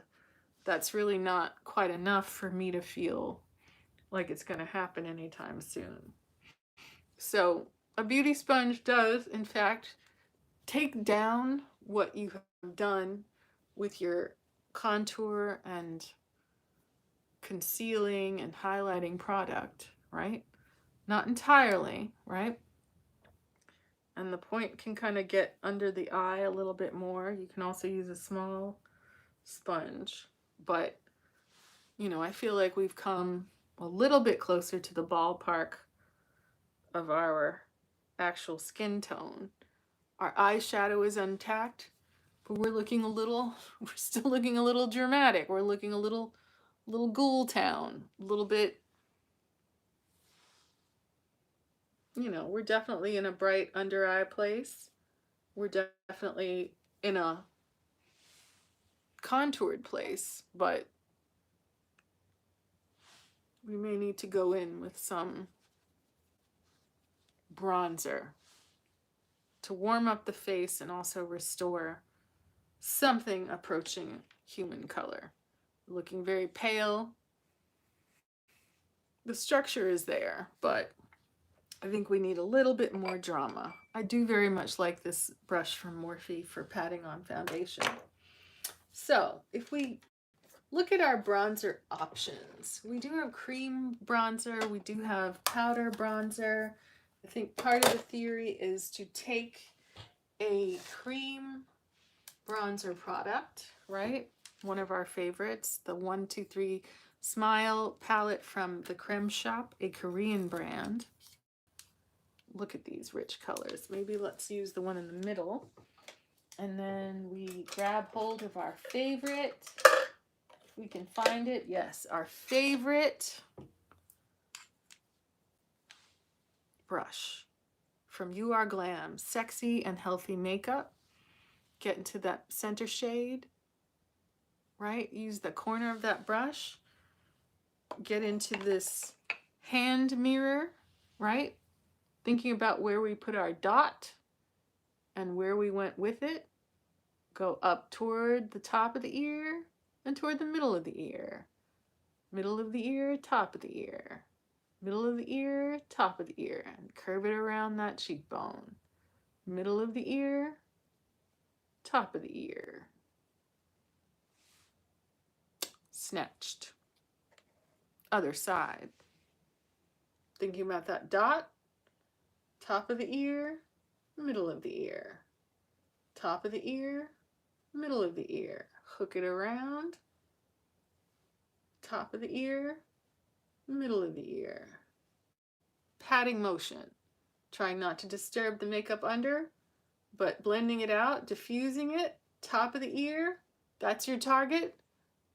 that's really not quite enough for me to feel like it's going to happen anytime soon. So a beauty sponge does, in fact, take down what you have done with your contour and concealing and highlighting product, right? Not entirely, right? And the point can kind of get under the eye a little bit more. You can also use a small sponge, but you know, I feel like we've come a little bit closer to the ballpark of our actual skin tone. Our eyeshadow is untacked, but we're still looking a little dramatic. We're looking a little ghoul town, a little bit, you know, we're definitely in a bright under eye place. We're definitely in a contoured place, but we may need to go in with some bronzer to warm up the face and also restore something approaching human color. Looking very pale. The structure is there, but I think we need a little bit more drama. I do very much like this brush from Morphe for patting on foundation. So if we look at our bronzer options, we do have cream bronzer, we do have powder bronzer. I think part of the theory is to take a cream bronzer product, right? One of our favorites, the 123 Smile palette from the Creme Shop, a Korean brand. Look at these rich colors. Maybe let's use the one in the middle. And then we grab hold of our favorite, if we can find it. Yes, our favorite brush from You Are Glam, Sexy and Healthy Makeup. Get into that center shade, right? Use the corner of that brush. Get into this hand mirror, right? Thinking about where we put our dot and where we went with it. Go up toward the top of the ear and toward the middle of the ear. middle of the ear, top of the ear, middle of the ear, top of the ear, and curve it around that cheekbone. Middle of the ear, top of the ear. Snatched. Other side. Thinking about that dot, top of the ear, middle of the ear. Top of the ear, middle of the ear. Hook it around, top of the ear, middle of the ear. Patting motion. Trying not to disturb the makeup under, but blending it out, diffusing it, top of the ear, that's your target.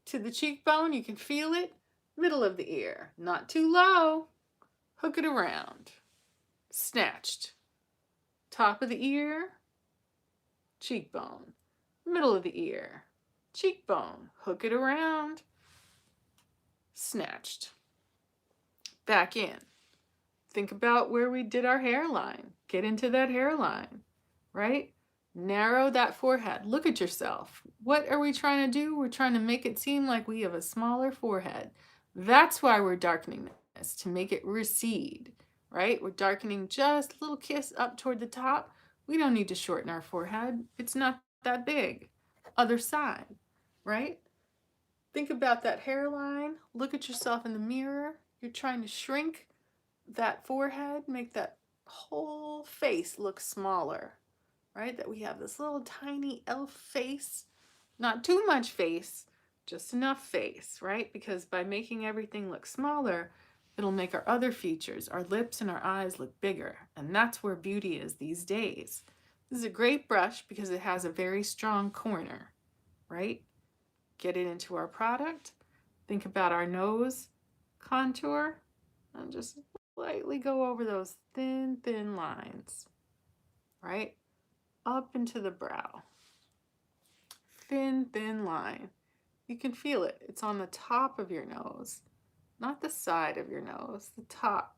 To the cheekbone, you can feel it, middle of the ear, not too low. Hook it around. Snatched. Top of the ear, cheekbone, middle of the ear, cheekbone, hook it around, snatched. Back in. Think about where we did our hairline. Get into that hairline, right? Narrow that forehead. Look at yourself. What are we trying to do? We're trying to make it seem like we have a smaller forehead. That's why we're darkening this, to make it recede, right? We're darkening just a little kiss up toward the top. We don't need to shorten our forehead. It's not that big. Other side, right? Think about that hairline. Look at yourself in the mirror. You're trying to shrink that forehead, make that whole face look smaller, right? That we have this little tiny elf face, not too much face, just enough face, right? Because by making everything look smaller, it'll make our other features, our lips and our eyes, look bigger. And that's where beauty is these days. This is a great brush because it has a very strong corner, right? Get it into our product. Think about our nose contour and just lightly go over those thin, thin lines, right? Up into the brow. Thin, thin line. You can feel it. It's on the top of your nose, not the side of your nose, the top.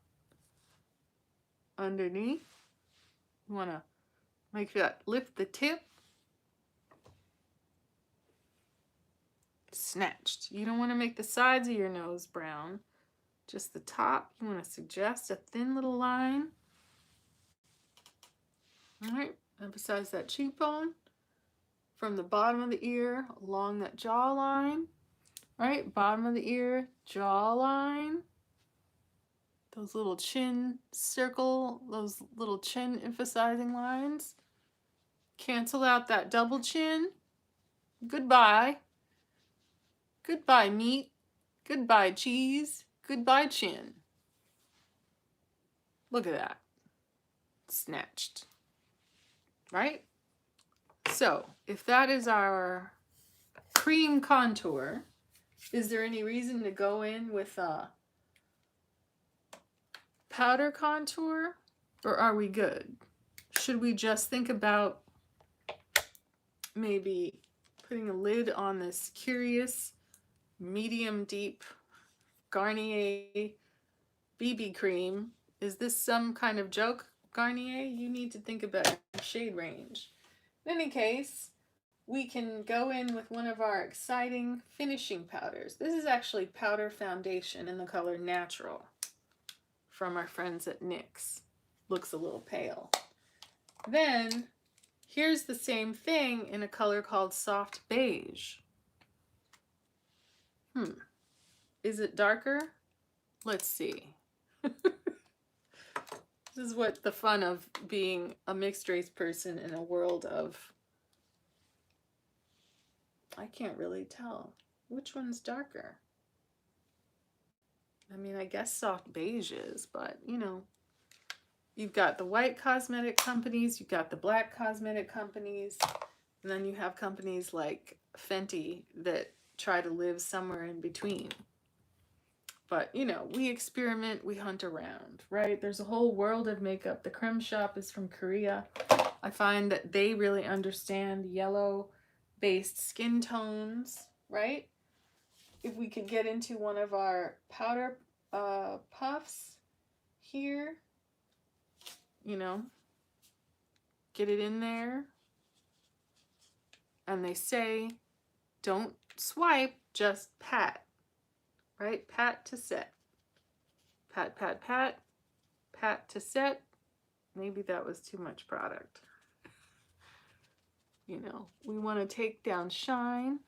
Underneath, you want to make that lift the tip. Snatched. You don't want to make the sides of your nose brown, just the top. You want to suggest a thin little line. All right, emphasize that cheekbone from the bottom of the ear along that jawline. All right, bottom of the ear, jawline. Those little chin circle, those little chin emphasizing lines. Cancel out that double chin. Goodbye. Goodbye, meat. Goodbye, cheese. Goodbye, chin. Look at that. Snatched. Right? So, if that is our cream contour, is there any reason to go in with a powder contour? Or are we good? Should we just think about maybe putting a lid on this Curious medium deep Garnier BB cream? Is this some kind of joke, Garnier? You need to think about your shade range. In any case, we can go in with one of our exciting finishing powders. This is actually powder foundation in the color Natural from our friends at NYX. Looks a little pale. Then here's the same thing in a color called Soft Beige. Is it darker? Let's see. This is what the fun of being a mixed race person in a world of, I can't really tell. Which one's darker? I mean, I guess Soft Beige is, but you know, you've got the white cosmetic companies, you've got the black cosmetic companies, and then you have companies like Fenty that try to live somewhere in between. But, you know, we experiment, we hunt around, right? There's a whole world of makeup. The Creme Shop is from Korea. I find that they really understand yellow-based skin tones, right? If we could get into one of our powder puffs here, you know, get it in there. And they say, don't swipe, just pat. right? Pat to set. Pat, pat, pat, pat to set. Maybe that was too much product. You know, we want to take down shine.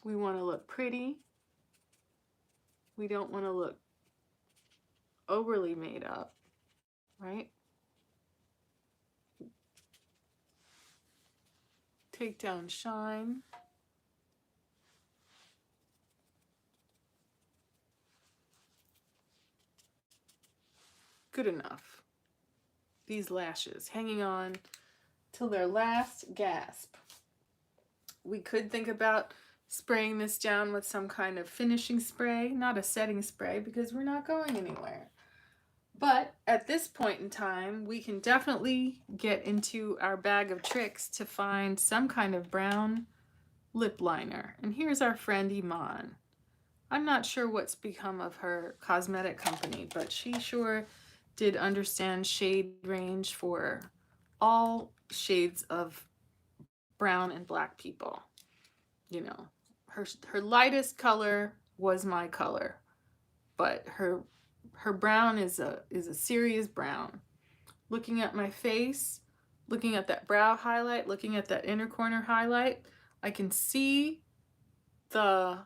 We want to look pretty. We don't want to look overly made up, right? Take down shine. Good enough. These lashes hanging on till their last gasp. We could think about spraying this down with some kind of finishing spray, not a setting spray, because we're not going anywhere. But at this point in time, we can definitely get into our bag of tricks to find some kind of brown lip liner. And here's our friend Iman. I'm not sure what's become of her cosmetic company, but she sure did understand shade range for all shades of brown and black people. You know, her lightest color was my color, but her brown is a serious brown. Looking at my face, looking at that brow highlight, looking at that inner corner highlight, I can see the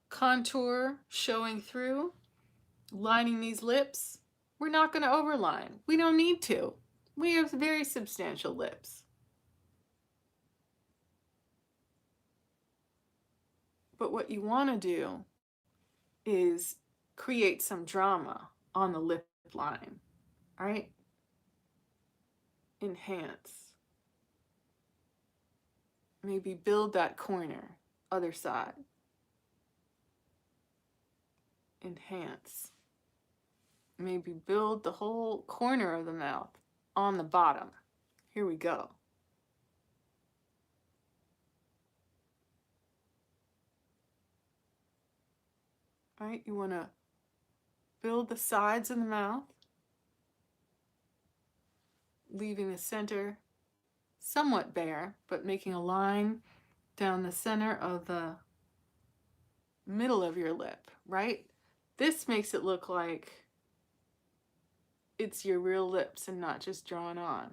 contour showing through, lining these lips. We're not going to overline. We don't need to. We have very substantial lips. But what you want to do is create some drama on the lip line, right? Enhance. Maybe build that corner, other side. Enhance. Maybe build the whole corner of the mouth on the bottom. Here we go. All right, you want to build the sides of the mouth, leaving the center somewhat bare, but making a line down the center of the middle of your lip, right? This makes it look like it's your real lips and not just drawn on.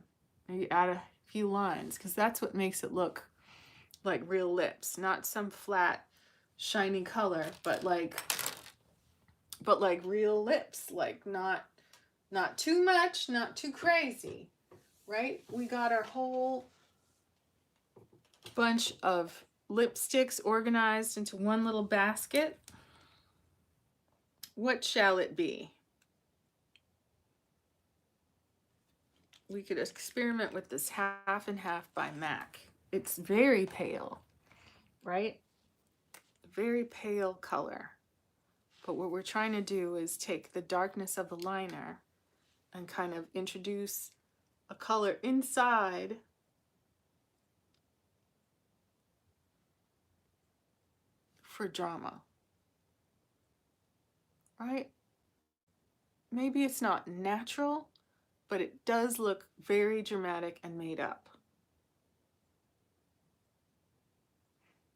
Maybe add a few lines, because that's what makes it look like real lips, not some flat, shiny color, but like real lips, like not too much, not too crazy, right? We got our whole bunch of lipsticks organized into one little basket. What shall it be? We could experiment with this half and half by MAC. It's very pale, right? Very pale color. But what we're trying to do is take the darkness of the liner and kind of introduce a color inside for drama, right? Maybe it's not natural, but it does look very dramatic and made up.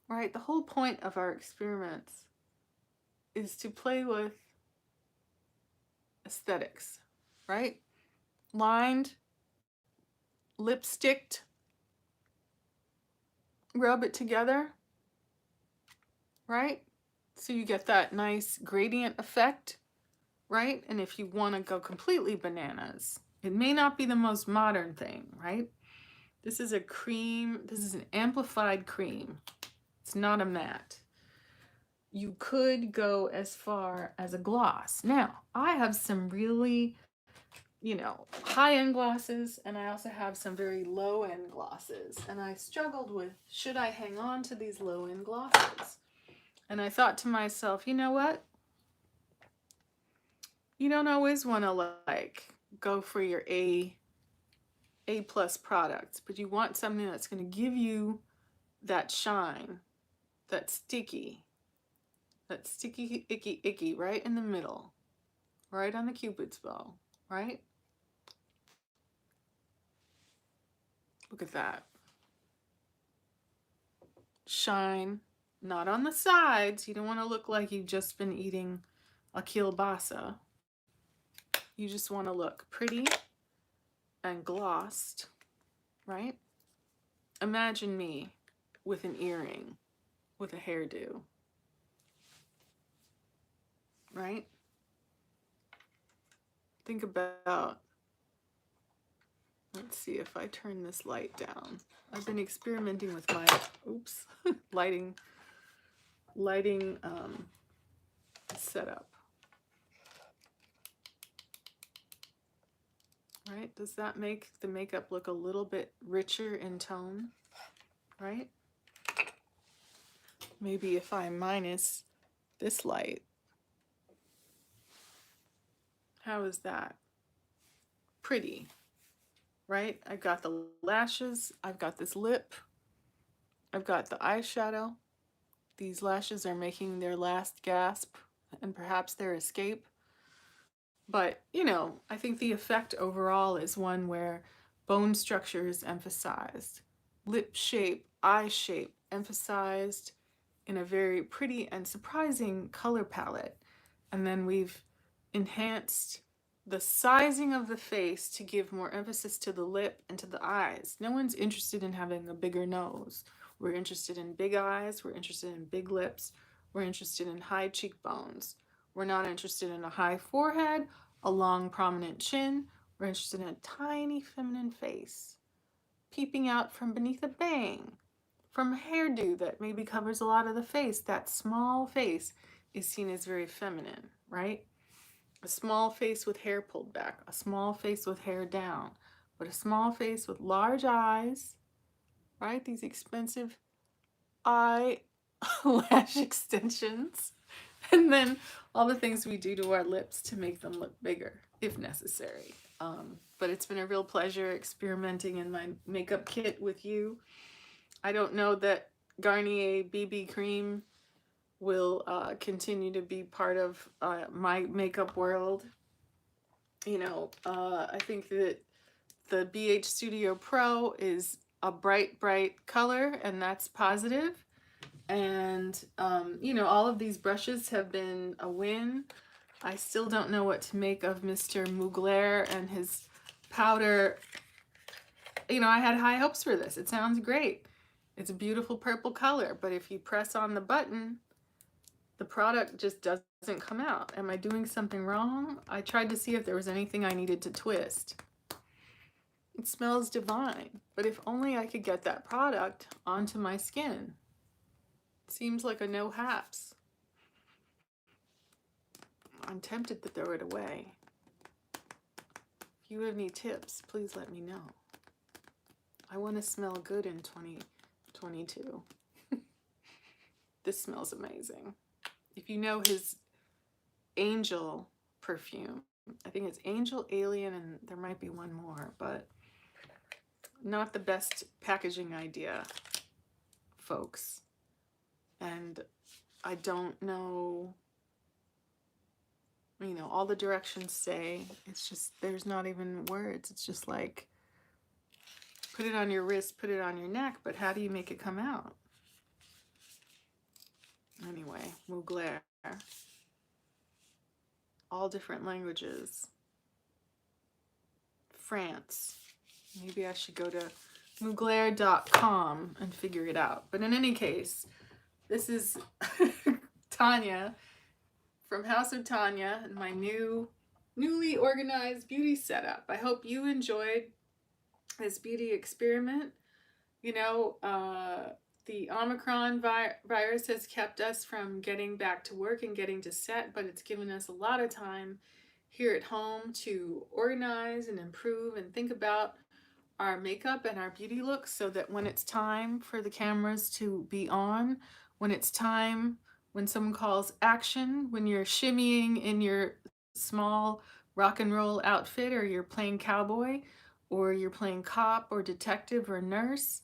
Right? The whole point of our experiments is to play with aesthetics, right? Lined, lipsticked, rub it together, right? So you get that nice gradient effect, right? And if you want to go completely bananas, it may not be the most modern thing, right? This is a cream, this is an amplified cream. It's not a matte. You could go as far as a gloss. Now, I have some really, you know, high-end glosses, and I also have some very low-end glosses. And I struggled with, should I hang on to these low-end glosses? And I thought to myself, you know what? You don't always want to like go for your A+ products, but you want something that's going to give you that shine, that sticky, icky right in the middle, right on the Cupid's bow, right? Look at that. Shine, not on the sides. You don't want to look like you've just been eating a kielbasa. You just want to look pretty and glossed, right? Imagine me with an earring, with a hairdo, right? Think about, let's see if I turn this light down. I've been experimenting with my, oops, lighting setup. Right? Does that make the makeup look a little bit richer in tone? Right? Maybe if I minus this light, how is that? Pretty, right? I've got the lashes, I've got this lip, I've got the eyeshadow. These lashes are making their last gasp and perhaps their escape. But, you know, I think the effect overall is one where bone structure is emphasized, lip shape, eye shape emphasized in a very pretty and surprising color palette. And then we've enhanced the sizing of the face to give more emphasis to the lip and to the eyes. No one's interested in having a bigger nose. We're interested in big eyes, we're interested in big lips, we're interested in high cheekbones. We're not interested in a high forehead, a long prominent chin. We're interested in a tiny feminine face, peeping out from beneath a bang, from a hairdo that maybe covers a lot of the face. That small face is seen as very feminine, right? A small face with hair pulled back, a small face with hair down, but a small face with large eyes, right? These expensive eye lash extensions. And then all the things we do to our lips to make them look bigger, if necessary. But it's been a real pleasure experimenting in my makeup kit with you. I don't know that Garnier BB cream will continue to be part of my makeup world. You know, I think that the BH Studio Pro is a bright, bright color, and that's positive. And, you know, all of these brushes have been a win. I still don't know what to make of Mr. Mugler and his powder. You know, I had high hopes for this. It sounds great. It's a beautiful purple color, but if you press on the button, the product just doesn't come out. Am I doing something wrong? I tried to see if there was anything I needed to twist. It smells divine, but if only I could get that product onto my skin. It seems like a no haps. I'm tempted to throw it away. If you have any tips, please let me know. I want to smell good in 2022. This smells amazing. If you know his Angel perfume, I think it's Angel, Alien, and there might be one more, but not the best packaging idea, folks. And I don't know, you know, all the directions say, it's just, there's not even words. It's just like, put it on your wrist, put it on your neck, but how do you make it come out? Anyway, Mugler. All different languages. France. Maybe I should go to mugler.com and figure it out. But in any case, this is Tanya from House of Tanya and my newly organized beauty setup. I hope you enjoyed this beauty experiment. You know, the Omicron virus has kept us from getting back to work and getting to set, but it's given us a lot of time here at home to organize and improve and think about our makeup and our beauty looks so that when it's time for the cameras to be on, when it's time, when someone calls action, when you're shimmying in your small rock and roll outfit, or you're playing cowboy, or you're playing cop or detective or nurse,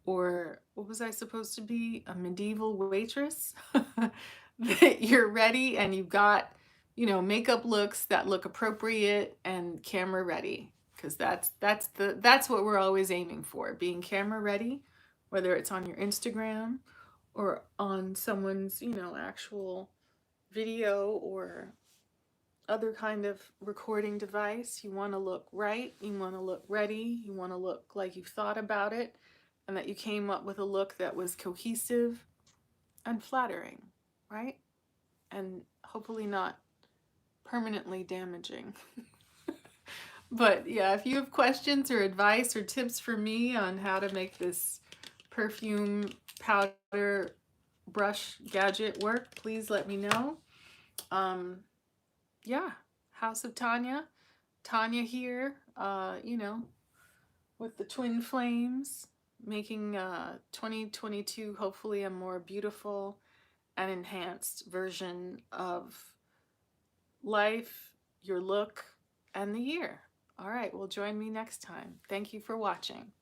or what was I supposed to be? A medieval waitress? That you're ready and you've got, you know, makeup looks that look appropriate and camera ready. Because that's what we're always aiming for, being camera ready, whether it's on your Instagram or on someone's, you know, actual video or other kind of recording device. You want to look right, you want to look ready, you want to look like you've thought about it and that you came up with a look that was cohesive and flattering, right? And hopefully not permanently damaging. But yeah, if you have questions or advice or tips for me on how to make this perfume powder brush gadget work, please let me know. Um, yeah, House of Tanya. Tanya here, you know, with the twin flames, making 2022 hopefully a more beautiful and enhanced version of life, your look, and the year. All right, well, join me next time. Thank you for watching.